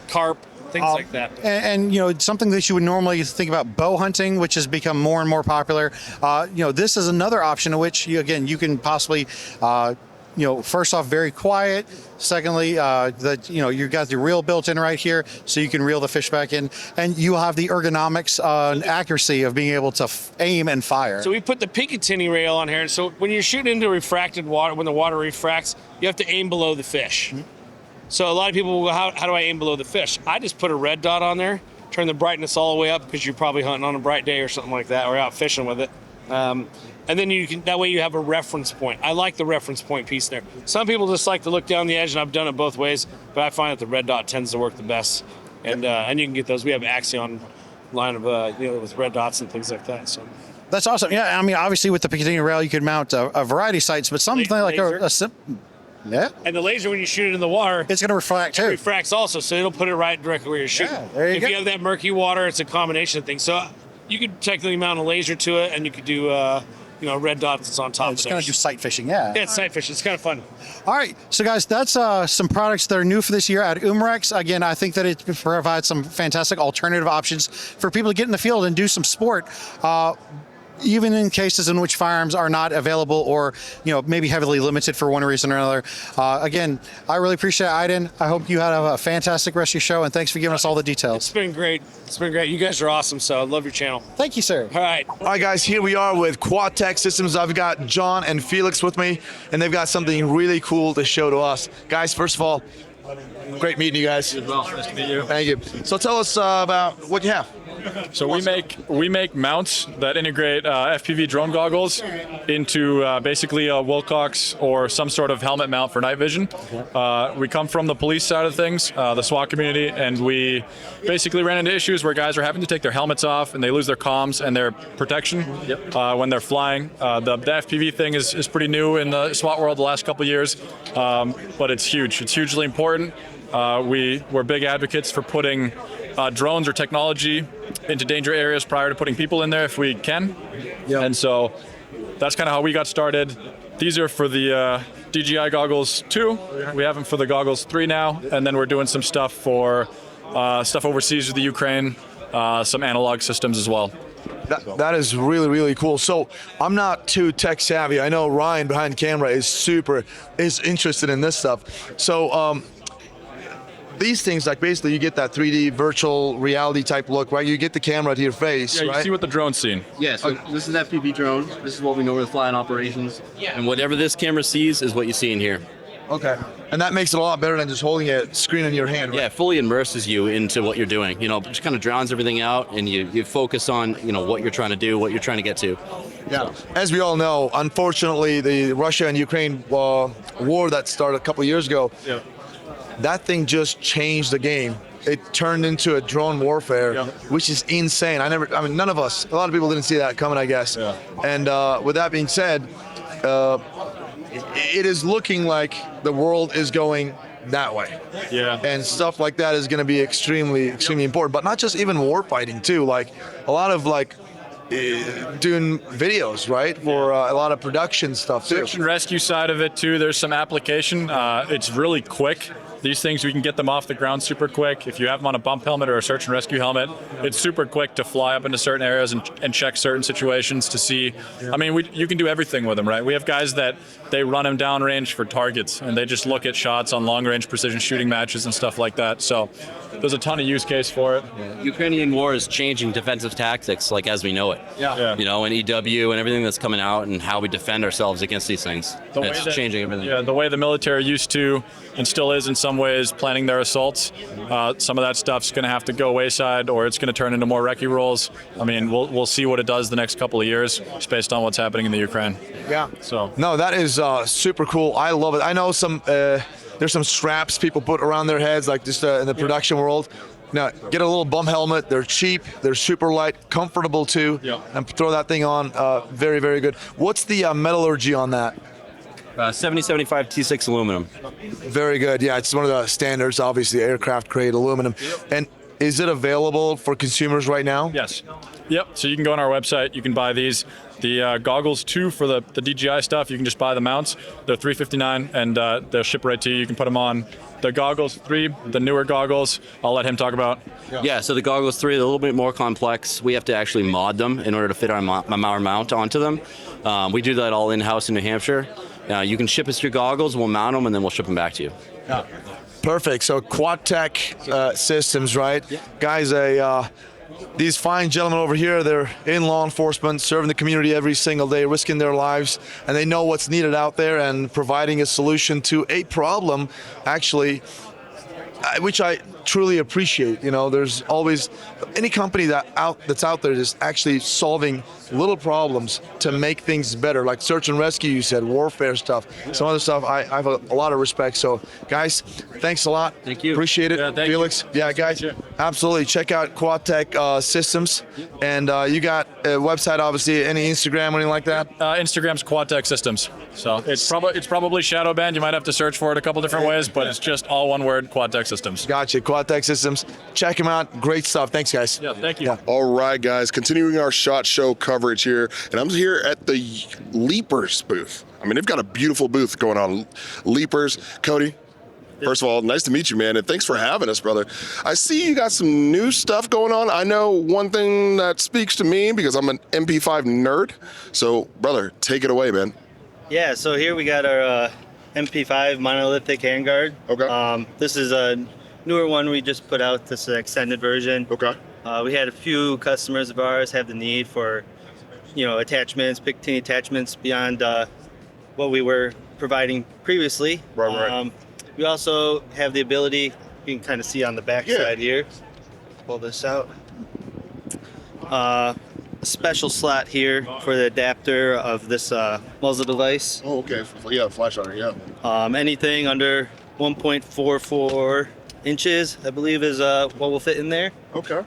carp. Things like that. And you know, something that you would normally think about, bow hunting, which has become more and more popular. This is another option in which you can possibly, first off, very quiet. Secondly, you've got the reel built in right here, so you can reel the fish back in, and you have the ergonomics and accuracy of being able to aim and fire. So we put the Picatinny rail on here, and so when you're shooting into refracted water, when the water refracts, you have to aim below the fish. Mm-hmm. So a lot of people will go, how do I aim below the fish? I just put a red dot on there, turn the brightness all the way up because you're probably hunting on a bright day or something like that, or out fishing with it. And then that way you have a reference point. I like the reference point piece there. Some people just like to look down the edge, and I've done it both ways, but I find that the red dot tends to work the best. And you can get those. We have Axion line of with red dots and things like that. So. That's awesome. Yeah, I mean, obviously with the Picatinny rail, you could mount a variety of sights, but something like a simple. Yeah. And the laser, when you shoot it in the water, it's going to refract too. It refracts also, so it'll put it right directly where you're shooting. Yeah, there you go. If you have that murky water, it's a combination of things. So you could technically mount a laser to it, and you could do red dots that's on top of it. It's going to do sight fishing, yeah. Yeah, it's sight fishing. It's kind of fun. All right. So, guys, that's some products that are new for this year at Umarex. Again, I think that it provides some fantastic alternative options for people to get in the field and do some sport. Even in cases in which firearms are not available or, maybe heavily limited for one reason or another. Again, I really appreciate it, Aiden. I hope you had a fantastic rest of your show, and thanks for giving us all the details. It's been great. You guys are awesome, so I love your channel. Thank you, sir. All right, guys, here we are with QuadTac Systems. I've got John and Felix with me, and they've got something really cool to show to us. Guys, first of all, great meeting you guys. Well, nice to meet you. Thank you. So tell us about what you have. So we make mounts that integrate FPV drone goggles into basically a Wilcox or some sort of helmet mount for night vision. We come from the police side of things, the SWAT community, and we basically ran into issues where guys are having to take their helmets off and they lose their comms and their protection when they're flying. The FPV thing is pretty new in the SWAT world the last couple of years, but it's huge. It's hugely important. We're big advocates for putting drones or technology into danger areas prior to putting people in there if we can. And so that's kind of how we got started. These are for the DJI goggles 2. We have them for the goggles 3 now, and then we're doing some stuff for stuff overseas with the Ukraine, some analog systems as well. That is really, really cool. So I'm not too tech savvy. I know Ryan behind camera is interested in this stuff. So these things, like basically you get that 3D virtual reality type look, right? You get the camera to your face, you right? see what the drone's seeing. Yeah, so this is FPV drone. This is what we normally fly in operations. And whatever this camera sees is what you see in here. Okay. And that makes it a lot better than just holding a screen in your hand, right? Yeah, it fully immerses you into what you're doing. Just kind of drowns everything out, and you focus on, what you're trying to do, what you're trying to get to. Yeah. As we all know, unfortunately, the Russia and Ukraine war that started a couple of years ago, that thing just changed the game. It turned into a drone warfare, which is insane. None of us, a lot of people didn't see that coming, I guess. Yeah. And with that being said, it is looking like the world is going that way. Yeah. And stuff like that is going to be extremely, extremely important. But not just even war fighting too. Like a lot of doing videos, right? For a lot of production stuff too. Search and rescue side of it too. There's some application. It's really quick. These things, we can get them off the ground super quick. If you have them on a bump helmet or a search and rescue helmet, it's super quick to fly up into certain areas and check certain situations to see. You can do everything with them, right? We have guys that they run them downrange for targets, and they just look at shots on long-range precision shooting matches and stuff like that. So there's a ton of use case for it. Yeah. Ukrainian war is changing defensive tactics as we know it. And EW and everything that's coming out and how we defend ourselves against these things. It's changing everything. Yeah, the way the military used to and still is in some ways planning their assaults. Some of that stuff's going to have to go wayside, or it's going to turn into more recce rolls. We'll see what it does the next couple of years, just based on what's happening in the Ukraine. Yeah. So no, that is super cool. I love it. I know there's some straps people put around their heads, like just in the production world. Now, get a little bum helmet. They're cheap. They're super light, comfortable too. And throw that thing on. Very, very good. What's the metallurgy on that? 7075 T6 aluminum. Very good. Yeah, it's one of the standards, obviously, aircraft grade aluminum. And is it available for consumers right now? Yes. Yep. So you can go on our website. You can buy these. The goggles 2 for the DJI stuff, you can just buy the mounts. They're $359 and they'll ship right to you. You can put them on. The goggles 3, the newer goggles, I'll let him talk about. Yeah, so the goggles 3 are a little bit more complex. We have to actually mod them in order to fit our mount onto them. We do that all in-house in New Hampshire. You can ship us your goggles, we'll mount them, and then we'll ship them back to you. Yeah. Perfect. So QuadTac Systems, right? Yeah. Guys, these fine gentlemen over here, they're in law enforcement, serving the community every single day, risking their lives, and they know what's needed out there and providing a solution to a problem, actually, which I truly appreciate. There's always any company that's out there that's actually solving little problems to make things better, like search and rescue, you said, warfare stuff, some other stuff. I have a lot of respect. So guys, thanks a lot. Thank you. Appreciate it. Yeah, Felix. You. Yeah, guys, absolutely. Check out QuadTac Systems. And you got a website, obviously, any Instagram or anything like that? Instagram's QuadTac Systems. So it's probably shadow banned. You might have to search for it a couple different ways, but it's just all one word, QuadTac Systems. Gotcha. QuadTac Systems. Check them out. Great stuff. Thanks, guys. Yeah, thank you. Yeah. All right, guys, continuing our SHOT Show coverage here, and I'm here at the Leapers booth. They've got a beautiful booth going on. Leapers. Cody, first of all, nice to meet you, man, and thanks for having us, brother. I see you got some new stuff going on. I know one thing that speaks to me because I'm an MP5 nerd. So, brother, take it away, man. Yeah, so here we got our MP5 monolithic handguard. Okay. This is a newer one we just put out. This is an extended version. Okay. We had a few customers of ours have the need for, attachments, Picatinny attachments beyond what we were providing previously. Right. We also have the ability, you can kind of see on the back side here, pull this out. special slot here for the adapter of this muzzle device. Oh, okay. Yeah, flash on it. Yeah. Anything under 1.44 inches, I believe, is what will fit in there. Okay.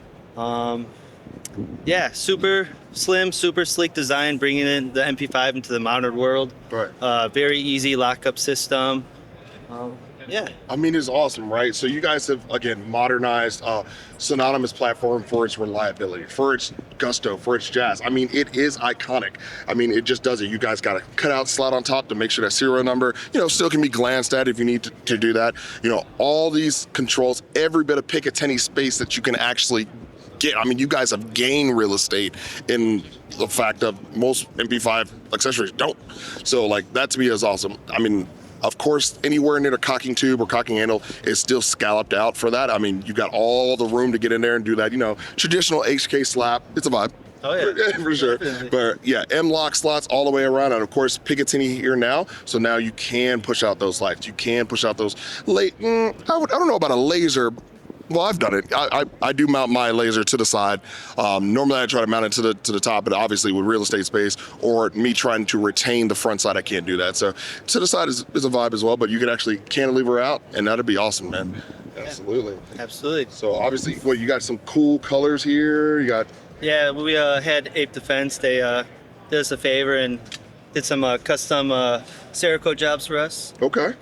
Yeah, super slim, super sleek design, bringing in the MP5 into the modern world. Right. Very easy lockup system. Yeah. I mean, it's awesome, right? So you guys have, again, modernized synonymous platform for its reliability, for its gusto, for its jazz. I mean, it is iconic. I mean, it just does it. You guys got a cutout slot on top to make sure that serial number, still can be glanced at if you need to do that. All these controls, every bit of Picatinny space that you can actually get. I mean, you guys have gained real estate in the fact that most MP5 accessories don't. So, like, that to me is awesome. I mean, of course, anywhere near the cocking tube or cocking handle is still scalloped out for that. I mean, you got all the room to get in there and do that, traditional HK slap. It's a vibe. Oh, yeah. For sure. Definitely. But yeah, M-lock slots all the way around. And of course, Picatinny here now. So now you can push out those lights. You can push out those I don't know about a laser. Well, I've done it. I do mount my laser to the side. Normally I try to mount it to the top, but obviously with real estate space or me trying to retain the front side, I can't do that. So to the side is a vibe as well, but you can actually cantilever out and that'd be awesome, man. Absolutely. Absolutely. So obviously, you got some cool colors here. You got... Yeah, we had Ape Defense. They did us a favor and did some custom Cerakote jobs for us. Okay.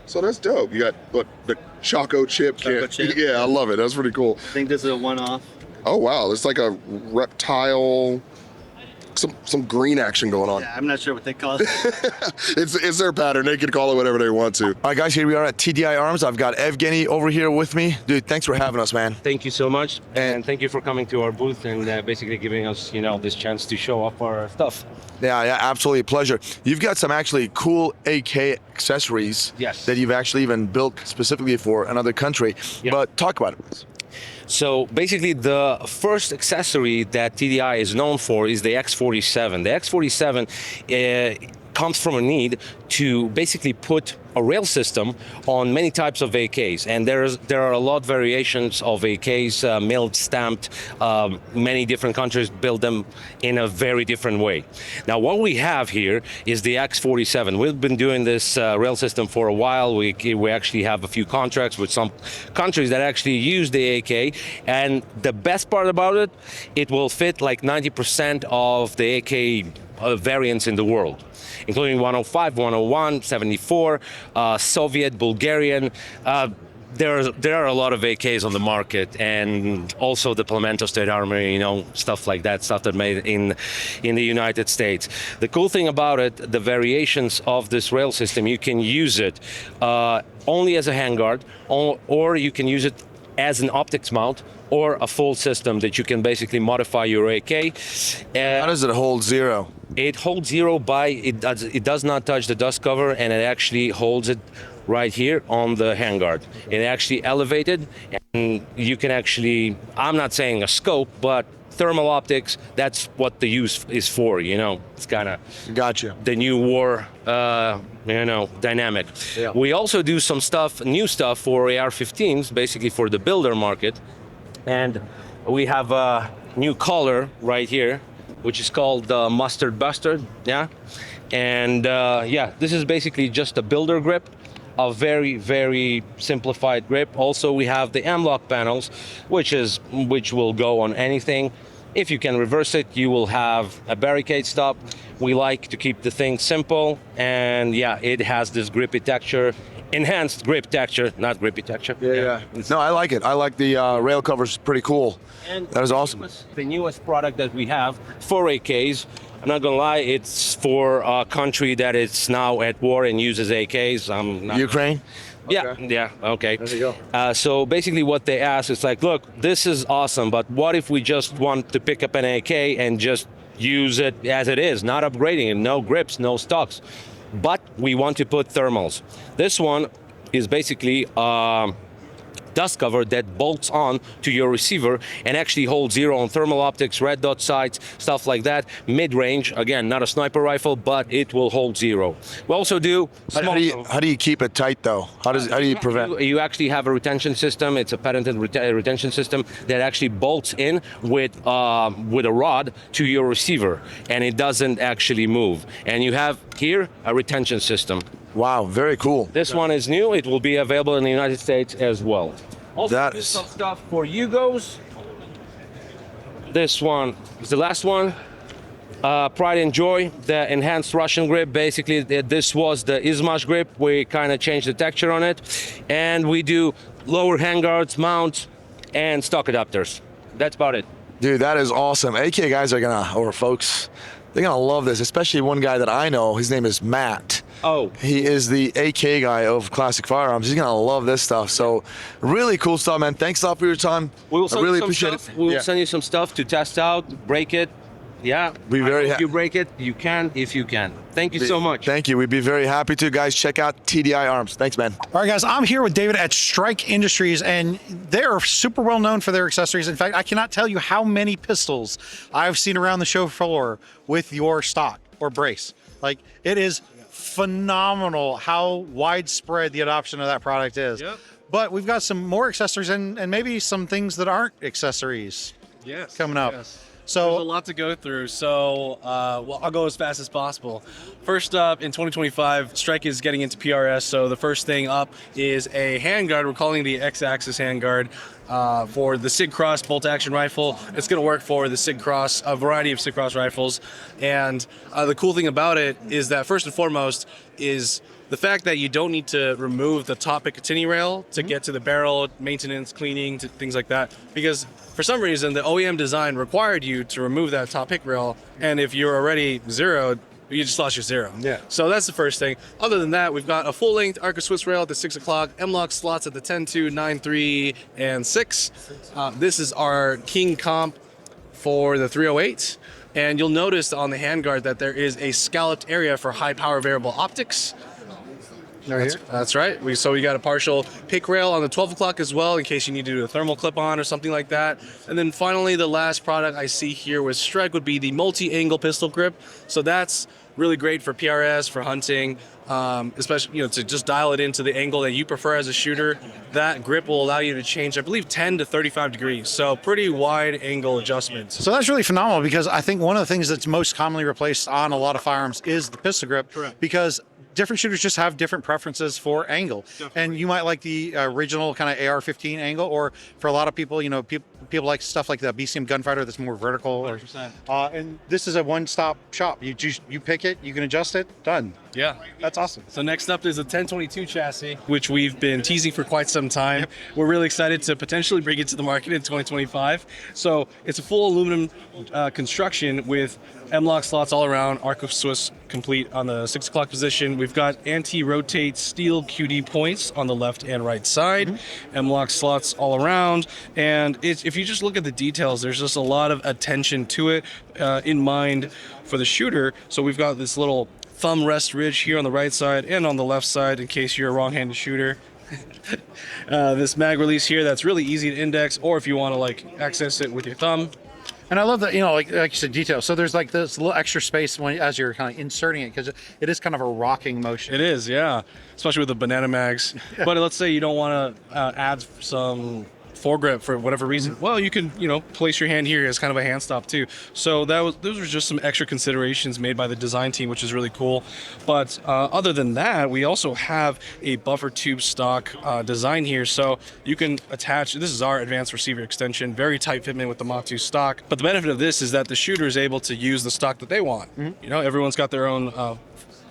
So that's dope. You got the Choco chip. Chip. Yeah, I love it. That's pretty cool. I think this is a one-off. Oh wow, it's like a reptile, some green action going on. Yeah, I'm not sure what they call it. It's their pattern. They can call it whatever they want to. All right, guys, here we are at TDI Arms. I've got Evgeny over here with me. Dude, thanks for having us, man. Thank you so much, and thank you for coming to our booth and basically giving us, this chance to show off our stuff. Yeah, absolutely a pleasure. You've got some actually cool AK accessories that you've actually even built specifically for another country. Yeah. But talk about it. So basically the first accessory that TDI is known for is the X47. The X47 comes from a need to basically put a rail system on many types of AKs, and there are a lot of variations of AKs, milled, stamped. Many different countries build them in a very different way. Now, what we have here is the X47. We've been doing this rail system for a while. We actually have a few contracts with some countries that actually use the AK, and the best part about it, it will fit like 90% of the AK variants in the world, including 105, 101, 74, Soviet, Bulgarian. There are a lot of AKs on the market, and also the Palmetto State Armory, stuff like that, stuff that made in the United States. The cool thing about it, the variations of this rail system, you can use it only as a handguard, or you can use it as an optics mount, or a full system that you can basically modify your AK. How does it hold zero? It holds zero it does not touch the dust cover, and it actually holds it right here on the handguard. It actually elevated, and you can actually, I'm not saying a scope, but thermal optics, that's what the use is for, It's kind of the new war, dynamic. Yeah. We also do some new stuff for AR-15s, basically for the builder market. And we have a new color right here, which is called Mustard Buster, And this is basically just a builder grip, a very, very simplified grip. Also, we have the M-lock panels, which will go on anything. If you can reverse it, you will have a barricade stop. We like to keep the thing simple, and it has this grippy texture. Enhanced grip texture, not grippy texture. Yeah. No, I like it. I like the rail covers. Pretty cool. And that is awesome. The newest product that we have for AKs, I'm not gonna lie, it's for a country that is now at war and uses AKs. Ukraine? Yeah, okay. There you go. So basically what they ask is like, look, this is awesome, but what if we just want to pick up an AK and just use it as it is, not upgrading it, no grips, no stocks? But we want to put thermals. This one is basically dust cover that bolts on to your receiver and actually holds zero on thermal optics, red dot sights, stuff like that. Mid-range, again, not a sniper rifle, but it will hold zero. We also do How do you keep it tight though? How do you prevent? You actually have a retention system. It's a patented retention system that actually bolts in with a rod to your receiver, and it doesn't actually move. And you have here a retention system. Wow, very cool. This one is new. It will be available in the United States as well. Also, That there's is some stuff for Yugos. This one is the last one. Pride and Joy, the enhanced Russian grip. Basically, this was the Izmash grip. We kind of changed the texture on it. And we do lower handguards, mounts, and stock adapters. That's about it. Dude, that is awesome. AK guys are folks, they're gonna love this, especially one guy that I know. His name is Matt. Oh. He is the AK guy of Classic Firearms. He's gonna love this stuff. So really cool stuff, man. Thanks a lot for your time. We will I send really you some appreciate stuff. it. We will send you some stuff to test out, break it. Yeah. If you break it, you can if you can. Thank you so much. Thank you. We'd be very happy to. Guys, check out TDI Arms. Thanks, man. All right, guys, I'm here with David at Strike Industries, and they're super well known for their accessories. In fact, I cannot tell you how many pistols I've seen around the show floor with your stock or brace. Like, it is phenomenal how widespread the adoption of that product is. Yep. But we've got some more accessories and maybe some things that aren't accessories coming up. Yes. So there's a lot to go through. So I'll go as fast as possible. First up, in 2025, Strike is getting into PRS. So the first thing up is a handguard. We're calling it the X-Axis handguard for the Sig Cross bolt action rifle. It's going to work for the Sig Cross, a variety of Sig Cross rifles. And the cool thing about it is that first and foremost is the fact that you don't need to remove the top Picatinny rail to get to the barrel, maintenance, cleaning, things like that. Because for some reason, the OEM design required you to remove that top pick rail. And if you're already zeroed, you just lost your zero. Yeah. So that's the first thing. Other than that, we've got a full-length Arca Swiss rail at the 6 o'clock, M-LOK slots at the 10, 2, 9, 3, and 6. This is our King comp for the 308. And you'll notice on the handguard that there is a scalloped area for high power variable optics. That's right. So we got a partial pick rail on the 12 o'clock as well in case you need to do a thermal clip-on or something like that. And then finally, the last product I see here with Strike would be the multi-angle pistol grip. So that's really great for PRS, for hunting, especially to just dial it into the angle that you prefer as a shooter. That grip will allow you to change, I believe, 10 to 35 degrees. So pretty wide angle adjustments. So that's really phenomenal because I think one of the things that's most commonly replaced on a lot of firearms is the pistol grip. Correct. Because different shooters just have different preferences for angle. Definitely. And you might like the original kind of AR-15 angle, or for a lot of people, people like stuff like the BCM Gunfighter that's more vertical. 100%. And this is a one-stop shop. You pick it, you can adjust it, done. Yeah. That's awesome. So next up is a 1022 chassis, which we've been teasing for quite some time. Yep. We're really excited to potentially bring it to the market in 2025. So it's a full aluminum construction with M-LOK slots all around, Arca Swiss complete on the 6 o'clock position. We've got anti-rotate steel QD points on the left and right side, M-LOK slots all around. And if you just look at the details, there's just a lot of attention to it in mind for the shooter. So we've got this little thumb rest ridge here on the right side and on the left side in case you're a wrong-handed shooter. This mag release here that's really easy to index, or if you want to access it with your thumb. And I love that, like you said, detail. So there's like this little extra space as you're kind of inserting it, because it is kind of a rocking motion. It is, yeah, especially with the banana mags. But let's say you don't want to add some foregrip for whatever reason. Well, you can, place your hand here as kind of a hand stop too. So those were just some extra considerations made by the design team, which is really cool. But other than that, we also have a buffer tube stock design here. So you can attach, this is our advanced receiver extension, very tight fitment with the Mach 2 stock. But the benefit of this is that the shooter is able to use the stock that they want. Everyone's got their own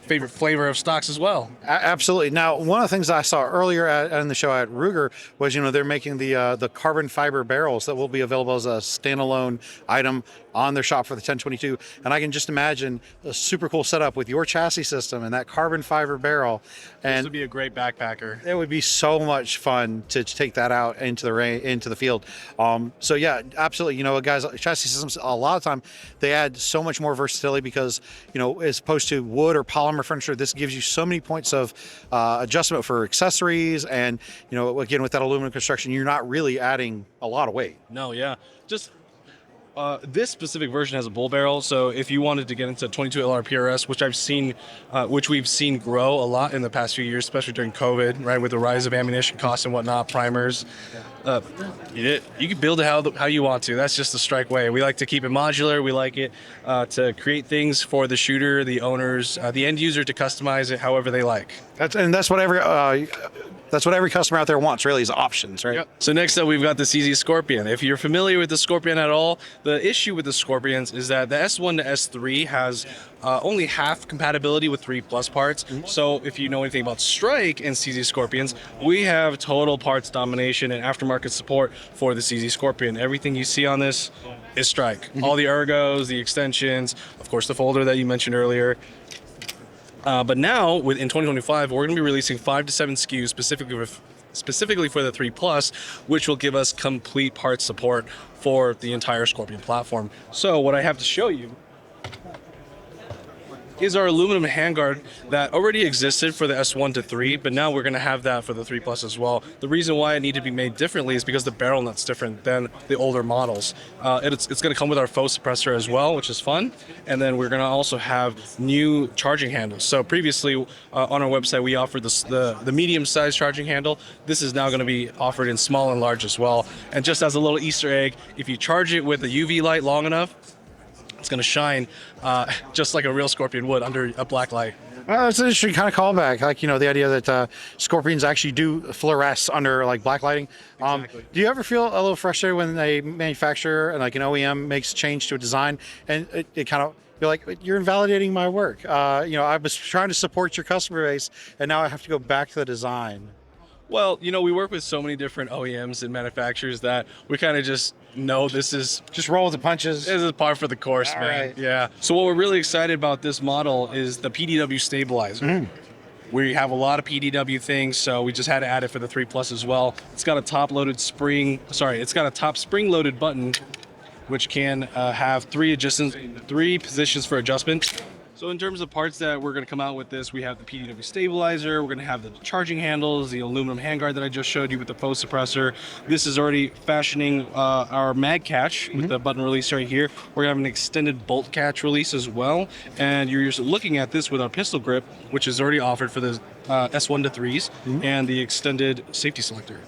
favorite flavor of stocks as well. Absolutely. Now, one of the things I saw earlier in the show at Ruger was, they're making the carbon fiber barrels that will be available as a standalone item on their shop for the 1022. And I can just imagine a super cool setup with your chassis system and that carbon fiber barrel. And this would be a great backpacker. It would be so much fun to take that out into the field. So yeah, absolutely. Guys, chassis systems, a lot of time they add so much more versatility because, as opposed to wood or polymer armor furniture, this gives you so many points of adjustment for accessories, and again, with that aluminum construction, you're not really adding a lot of weight. No, yeah, just. This specific version has a bull barrel, so if you wanted to get into 22 LR PRS, which we've seen grow a lot in the past few years, especially during COVID, right, with the rise of ammunition costs and whatnot, primers, you can build it how you want to. That's just the Strike way. We like to keep it modular. We like it to create things for the shooter, the owners, the end user to customize it however they like. That's what every customer out there wants, really, is options, right? Yep. So next up, we've got the CZ Scorpion. If you're familiar with the Scorpion at all, the issue with the Scorpions is that the S1 to S3 has only half compatibility with 3+ parts. So if you know anything about Strike and CZ Scorpions, we have total parts domination and aftermarket support for the CZ Scorpion. Everything you see on this is Strike. All the ergos, the extensions, of course, the folder that you mentioned earlier. But now, in 2025, we're going to be releasing 5 to 7 SKUs specifically for the 3+, which will give us complete parts support for the entire Scorpion platform. So what I have to show you is our aluminum handguard that already existed for the S1 to 3, but now we're going to have that for the 3+ as well. The reason why it needed to be made differently is because the barrel nut's different than the older models. It's going to come with our faux suppressor as well, which is fun. And then we're going to also have new charging handles. So previously on our website, we offered the medium-sized charging handle. This is now going to be offered in small and large as well. And just as a little Easter egg, if you charge it with a UV light long enough, it's going to shine just like a real Scorpion would under a black light. That's an interesting kind of callback, like the idea that Scorpions actually do fluoresce under like black lighting. Exactly. Do you ever feel a little frustrated when a manufacturer and like an OEM makes a change to a design and it kind of you're like, you're invalidating my work? I was trying to support your customer base, and now I have to go back to the design. Well, we work with so many different OEMs and manufacturers that we kind of just know this is just roll with the punches. This is par for the course, All man. right. Yeah. So what we're really excited about this model is the PDW stabilizer. We have a lot of PDW things, so we just had to add it for the 3+ as well. It's got a it's got a top spring-loaded button, which can have 3 positions for adjustment. So in terms of parts that we're going to come out with this, we have the PDW stabilizer, we're going to have the charging handles, the aluminum handguard that I just showed you with the faux suppressor. This is already fashioning our mag catch with the button release right here. We're going to have an extended bolt catch release as well. And you're just looking at this with our pistol grip, which is already offered for the S1 to 3s, and the extended safety selector.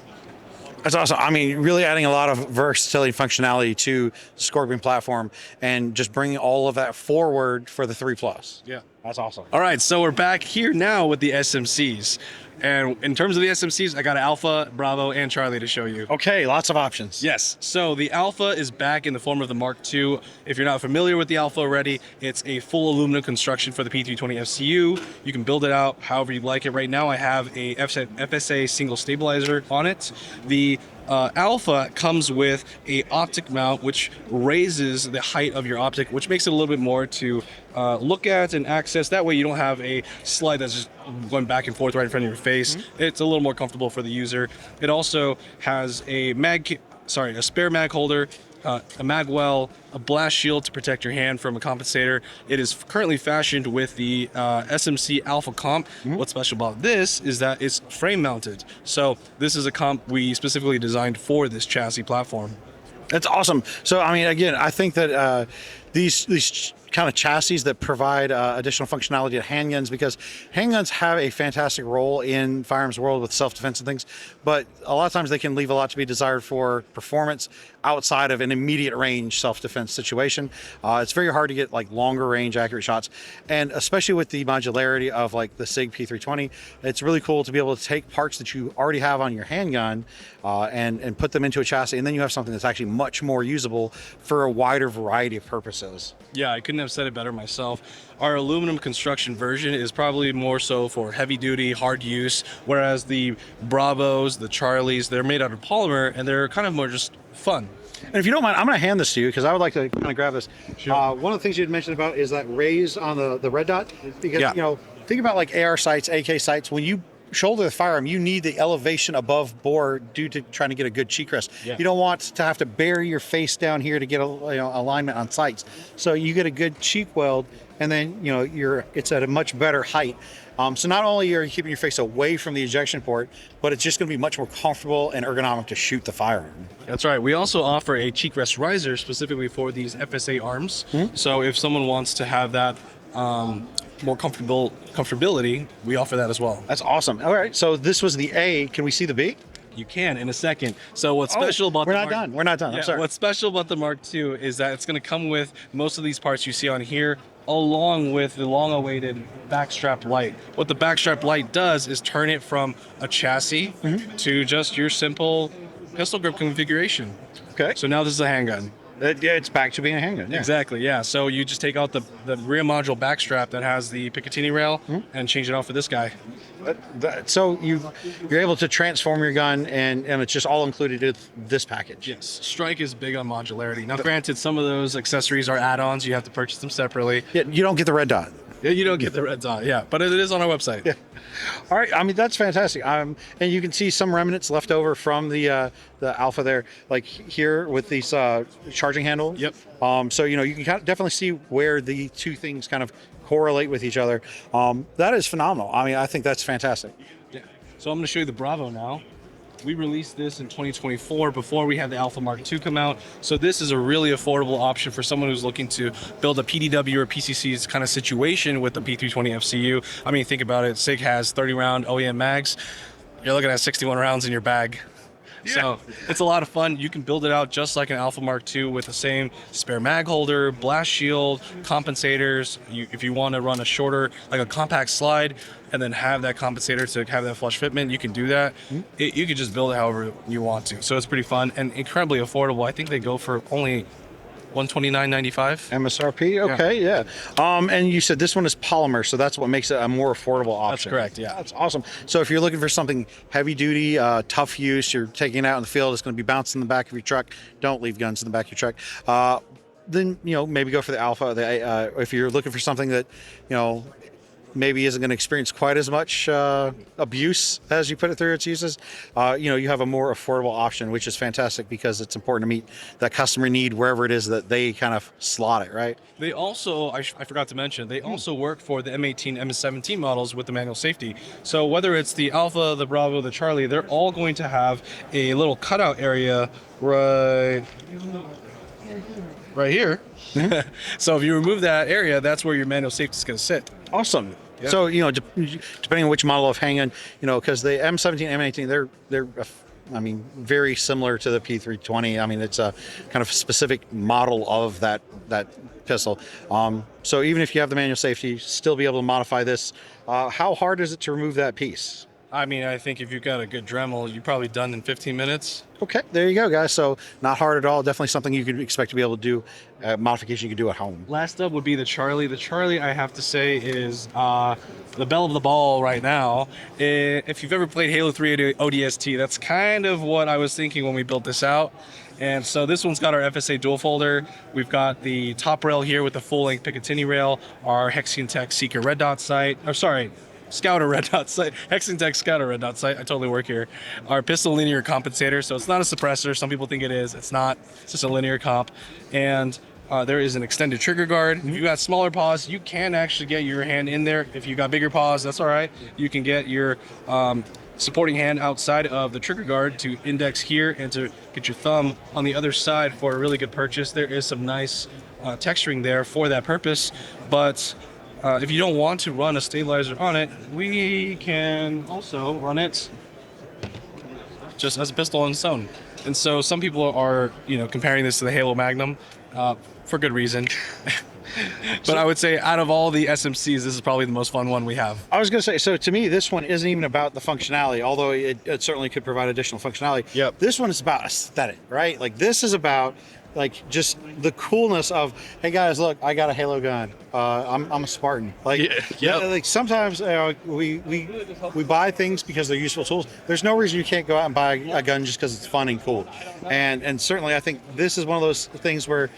That's awesome. I mean, really adding a lot of versatility and functionality to the Scorpion platform and just bringing all of that forward for the 3+. Yeah. That's awesome. All right, so we're back here now with the SMCs. And in terms of the SMCs, I got Alpha, Bravo, and Charlie to show you. Okay, lots of options. Yes, so the Alpha is back in the form of the Mark II. If you're not familiar with the Alpha already, it's a full aluminum construction for the P320 FCU. You can build it out however you like it. Right now, I have a FSA single stabilizer on it. The Alpha comes with a optic mount, which raises the height of your optic, which makes it a little bit more to look at and access. That way you don't have a slide that's just going back and forth right in front of your face. It's a little more comfortable for the user. It also has a spare mag holder, a mag well, a blast shield to protect your hand from a compensator. It is currently fashioned with the SMC Alpha comp. What's special about this is that it's frame mounted. So this is a comp we specifically designed for this chassis platform. That's awesome. So, I mean, again, I think that these kind of chassis that provide additional functionality to handguns, because handguns have a fantastic role in firearms world with self-defense and things, but a lot of times they can leave a lot to be desired for performance outside of an immediate range self-defense situation. It's very hard to get like longer range accurate shots, and especially with the modularity of like the SIG P320, it's really cool to be able to take parts that you already have on your handgun and put them into a chassis, and then you have something that's actually much more usable for a wider variety of purposes. Yeah, I couldn't have said it better myself. Our aluminum construction version is probably more so for heavy duty, hard use, whereas the Bravos, the Charlies, they're made out of polymer and they're kind of more just fun. And if you don't mind, I'm going to hand this to you because I would like to kind of grab this. Sure. One of the things you had mentioned about is that raise on the red dot, because think about like AR sights, AK sights. When you shoulder the firearm, you need the elevation above bore due to trying to get a good cheek rest. Yeah. You don't want to have to bury your face down here to get alignment on sights. So you get a good cheek weld, and then it's at a much better height. So not only are you keeping your face away from the ejection port, but it's just going to be much more comfortable and ergonomic to shoot the firearm. That's right. We also offer a cheek rest riser specifically for these FSA arms. So if someone wants to have that more comfortability, we offer that as well. That's awesome. All right. So this was the A. Can we see the B? You can in a second. So what's special about we're not done. I'm sorry. What's special about the Mark II is that it's going to come with most of these parts you see on here, along with the long-awaited backstrap light. What the backstrap light does is turn it from a chassis to just your simple pistol grip configuration. Okay. So now this is a handgun. It's back to being a handgun. Yeah. Exactly, yeah. So you just take out the rear module backstrap that has the Picatinny rail and change it out for this guy. So you're able to transform your gun, and it's just all included in this package. Yes, Strike is big on modularity. Now, granted, some of those accessories are add-ons. You have to purchase them separately. Yeah, you don't get the red dot. Yeah, you don't get the red dot, yeah. But it is on our website. Yeah. All right. I mean, that's fantastic. And you can see some remnants left over from the Alpha there, like here with these charging handle. Yep. So, you can definitely see where the two things kind of correlate with each other. That is phenomenal. I mean, I think that's fantastic. Yeah. So I'm going to show you the Bravo now. We released this in 2024 before we had the Alpha Mark II come out. So this is a really affordable option for someone who's looking to build a PDW or PCC's kind of situation with the P320 FCU. I mean, think about it. SIG has 30-round OEM mags. You're looking at 61 rounds in your bag. Yeah. So it's a lot of fun. You can build it out just like an Alpha Mark II with the same spare mag holder, blast shield, compensators. If you want to run a shorter, like a compact slide, and then have that compensator to have that flush fitment, you can do that. You can just build it however you want to. So it's pretty fun and incredibly affordable. I think they go for only $129.95 MSRP. Okay, yeah. And you said this one is polymer, so that's what makes it a more affordable option. That's correct. Yeah, that's awesome. So if you're looking for something heavy duty, tough use, you're taking it out in the field, it's going to be bouncing in the back of your truck. Don't leave guns in the back of your truck. Then maybe go for the Alpha. If you're looking for something that maybe isn't going to experience quite as much abuse as you put it through its uses, you have a more affordable option, which is fantastic because it's important to meet that customer need wherever it is that they kind of slot it, right? They also, I forgot to mention, they also work for the M18, M17 models with the manual safety. So whether it's the Alpha, the Bravo, the Charlie, they're all going to have a little cutout area right here. So if you remove that area, that's where your manual safety is going to sit. Awesome. Yep. So depending on which model of handgun, because the M17, M18, they're very similar to the P320. I mean, it's a kind of specific model of that pistol. So even if you have the manual safety, still be able to modify this. How hard is it to remove that piece? I mean, I think if you've got a good Dremel, you're probably done in 15 minutes. Okay, there you go, guys. So not hard at all. Definitely something you could expect to be able to do, modification you could do at home. Last up would be the Charlie. The Charlie, I have to say, is the belle of the ball right now. If you've ever played Halo 3 ODST, that's kind of what I was thinking when we built this out. And so this one's got our FSA dual folder. We've got the top rail here with the full-length Picatinny rail, our Hexion Tech Seeker red dot sight. Scouter red dot sight, Hexion Tech Scouter red dot sight. I totally work here. Our pistol linear compensator, so it's not a suppressor. Some people think it is. It's not. It's just a linear comp. And there is an extended trigger guard. If you've got smaller paws, you can actually get your hand in there. If you've got bigger paws, that's all right. You can get your supporting hand outside of the trigger guard to index here and to get your thumb on the other side for a really good purchase. There is some nice texturing there for that purpose, but if you don't want to run a stabilizer on it, we can also run it just as a pistol on its own. And so some people are, comparing this to the Halo Magnum for good reason. But I would say out of all the SMCs, this is probably the most fun one we have. I was going to say, so to me, this one isn't even about the functionality, although it certainly could provide additional functionality. Yep. This one is about aesthetic, right? Like this is about just the coolness of, hey guys, look, I got a Halo gun. I'm a Spartan. Like sometimes we buy things because they're useful tools. There's no reason you can't go out and buy a gun just because it's fun and cool. And certainly I think this is one of those things where,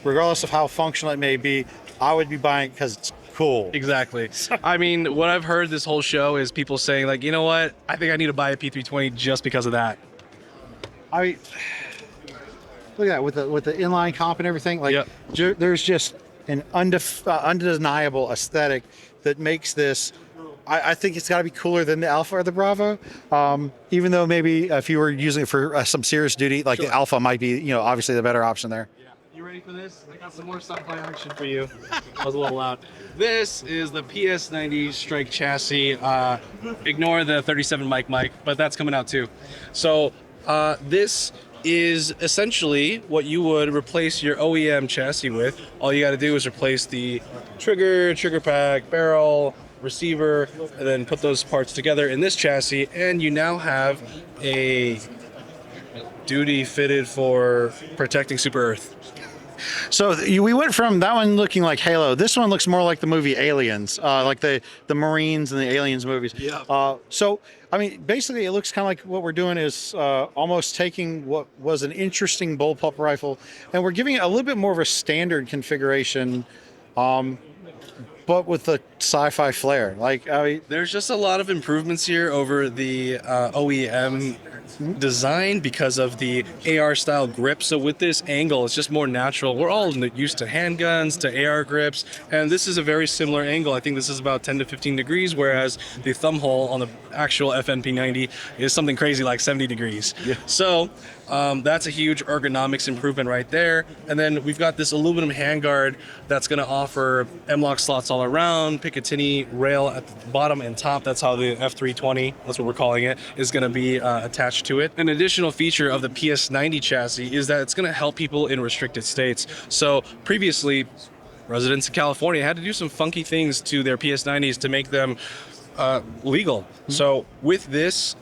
regardless of how functional it may be, I would be buying it because it's cool. Exactly. I mean, what I've heard this whole show is people saying like, you know what? I think I need to buy a P320 just because of that. I look at that with the inline comp and everything. Like, there's just an undeniable aesthetic that makes this. I think it's got to be cooler than the Alpha or the Bravo. Even though maybe if you were using it for some serious duty, like the Alpha might be, obviously the better option there. You ready for this? I got some more sci-fi action for you. I was a little loud. This is the PS90 Strike chassis. Ignore the 37 mic, but that's coming out too. So this is essentially what you would replace your OEM chassis with. All you got to do is replace the trigger pack, barrel, receiver, and then put those parts together in this chassis, and you now have a duty fitted for protecting Super Earth. So we went from that one looking like Halo. This one looks more like the movie Aliens, like the Marines and the Aliens movies. Yeah. So, I mean, basically it looks kind of like what we're doing is almost taking what was an interesting bullpup rifle, and we're giving it a little bit more of a standard configuration, but with the sci-fi flair. Like, there's just a lot of improvements here over the OEM design because of the AR style grip. So with this angle, it's just more natural. We're all used to handguns, to AR grips, and this is a very similar angle. I think this is about 10 to 15 degrees, whereas the thumb hole on the actual FNP90 is something crazy like 70 degrees. Yeah. So that's a huge ergonomics improvement right there. And then we've got this aluminum handguard that's going to offer M-LOK slots all around, Picatinny rail at the bottom and top. That's how the F320, that's what we're calling it, is going to be attached to it. An additional feature of the PS90 chassis is that it's going to help people in restricted states. So previously, residents in California had to do some funky things to their PS90s to make them legal. So with this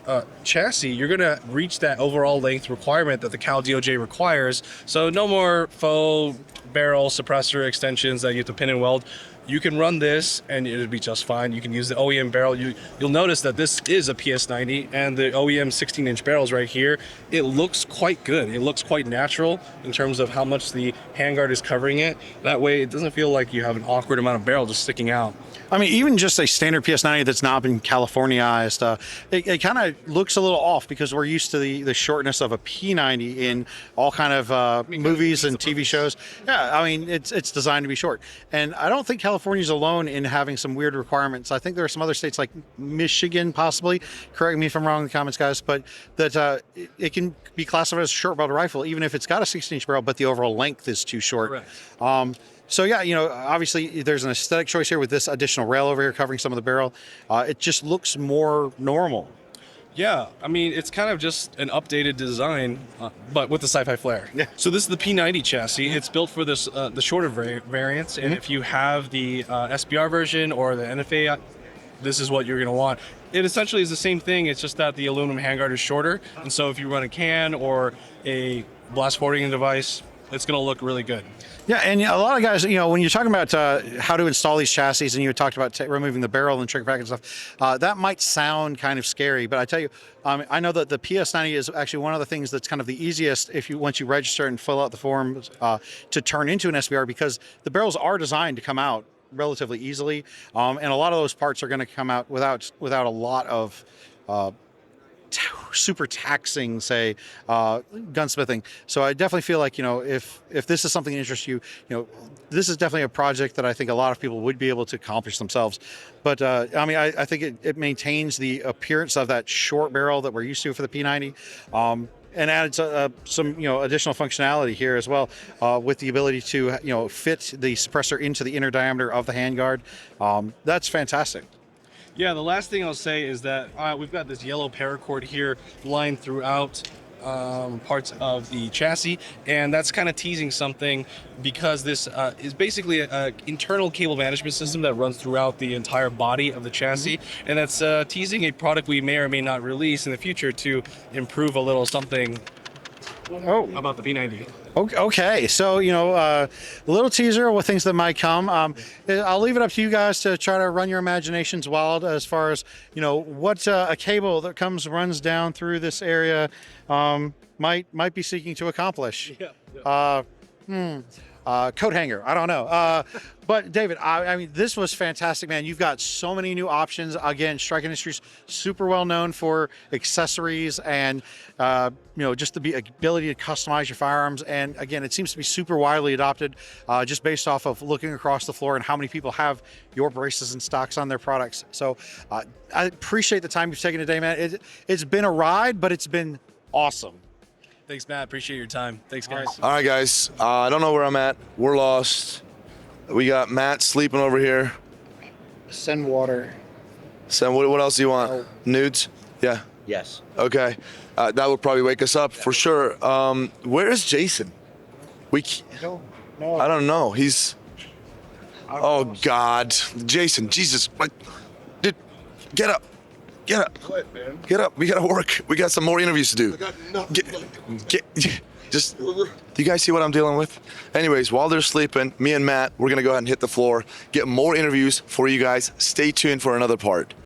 chassis, you're going to reach that overall length requirement that the Cal DOJ requires. So no more faux barrel suppressor extensions that you have to pin and weld. You can run this and it'll be just fine. You can use the OEM barrel. You'll notice that this is a PS90 and the OEM 16-inch barrels right here. It looks quite good. It looks quite natural in terms of how much the handguard is covering it. That way it doesn't feel like you have an awkward amount of barrel just sticking out. I mean, even just a standard PS90 that's not been Californiaized, it kind of looks a little off because we're used to the shortness of a P90 in all kind of movies and TV shows. Yeah, I mean, it's designed to be short. And I don't think California's alone in having some weird requirements. I think there are some other states like Michigan, possibly. Correct me if I'm wrong in the comments, guys, but that it can be classified as a short-barreled rifle, even if it's got a 16-inch barrel, but the overall length is too short. Correct. So yeah, obviously there's an aesthetic choice here with this additional rail over here covering some of the barrel. It just looks more normal. Yeah, I mean, it's kind of just an updated design, but with the sci-fi flair. Yeah. So this is the P90 chassis. It's built for this the shorter variants, and if you have the SBR version or the NFA, this is what you're going to want. It essentially is the same thing. It's just that the aluminum handguard is shorter, and so if you run a can or a blast forwarding device, it's going to look really good. Yeah, and a lot of guys, when you're talking about how to install these chassis, and you talked about removing the barrel and trigger pack and stuff, that might sound kind of scary. But I tell you, I know that the PS90 is actually one of the things that's kind of the easiest once you register and fill out the forms to turn into an SBR, because the barrels are designed to come out relatively easily, and a lot of those parts are going to come out without a lot of super taxing, say, gunsmithing. So I definitely feel like, if this is something that interests you, this is definitely a project that I think a lot of people would be able to accomplish themselves. But I mean, I think it maintains the appearance of that short barrel that we're used to for the P90. And adds some additional functionality here as well, with the ability to fit the suppressor into the inner diameter of the handguard. That's fantastic. Yeah, the last thing I'll say is that we've got this yellow paracord here lined throughout parts of the chassis, and that's kind of teasing something because this is basically an internal cable management system that runs throughout the entire body of the chassis, and that's teasing a product we may or may not release in the future to improve a little something about the P90. Okay, so a little teaser with things that might come. I'll leave it up to you guys to try to run your imaginations wild as far as what a cable that runs down through this area might be seeking to accomplish. coat hanger. I don't know. But David, I mean, this was fantastic, man. You've got so many new options. Again, Strike Industries, super well known for accessories and just the ability to customize your firearms. And again, it seems to be super widely adopted, just based off of looking across the floor and how many people have your braces and stocks on their products. So I appreciate the time you've taken today, man. It's been a ride, but it's been awesome. Thanks, Matt. Appreciate your time. Thanks, guys. All right, guys. I don't know where I'm at. We're lost. We got Matt sleeping over here. Send water. Send. What else do you want? Nudes? Yeah. Yes. Okay. That would probably wake us up for sure. Where is Jason? I don't know. He's. Oh God, Jason! Jesus! Dude, get up! Get up! Get up! We gotta work. We got some more interviews to do. Just, do you guys see what I'm dealing with? Anyways, while they're sleeping, me and Matt, we're gonna go ahead and hit the floor, get more interviews for you guys. Stay tuned for another part.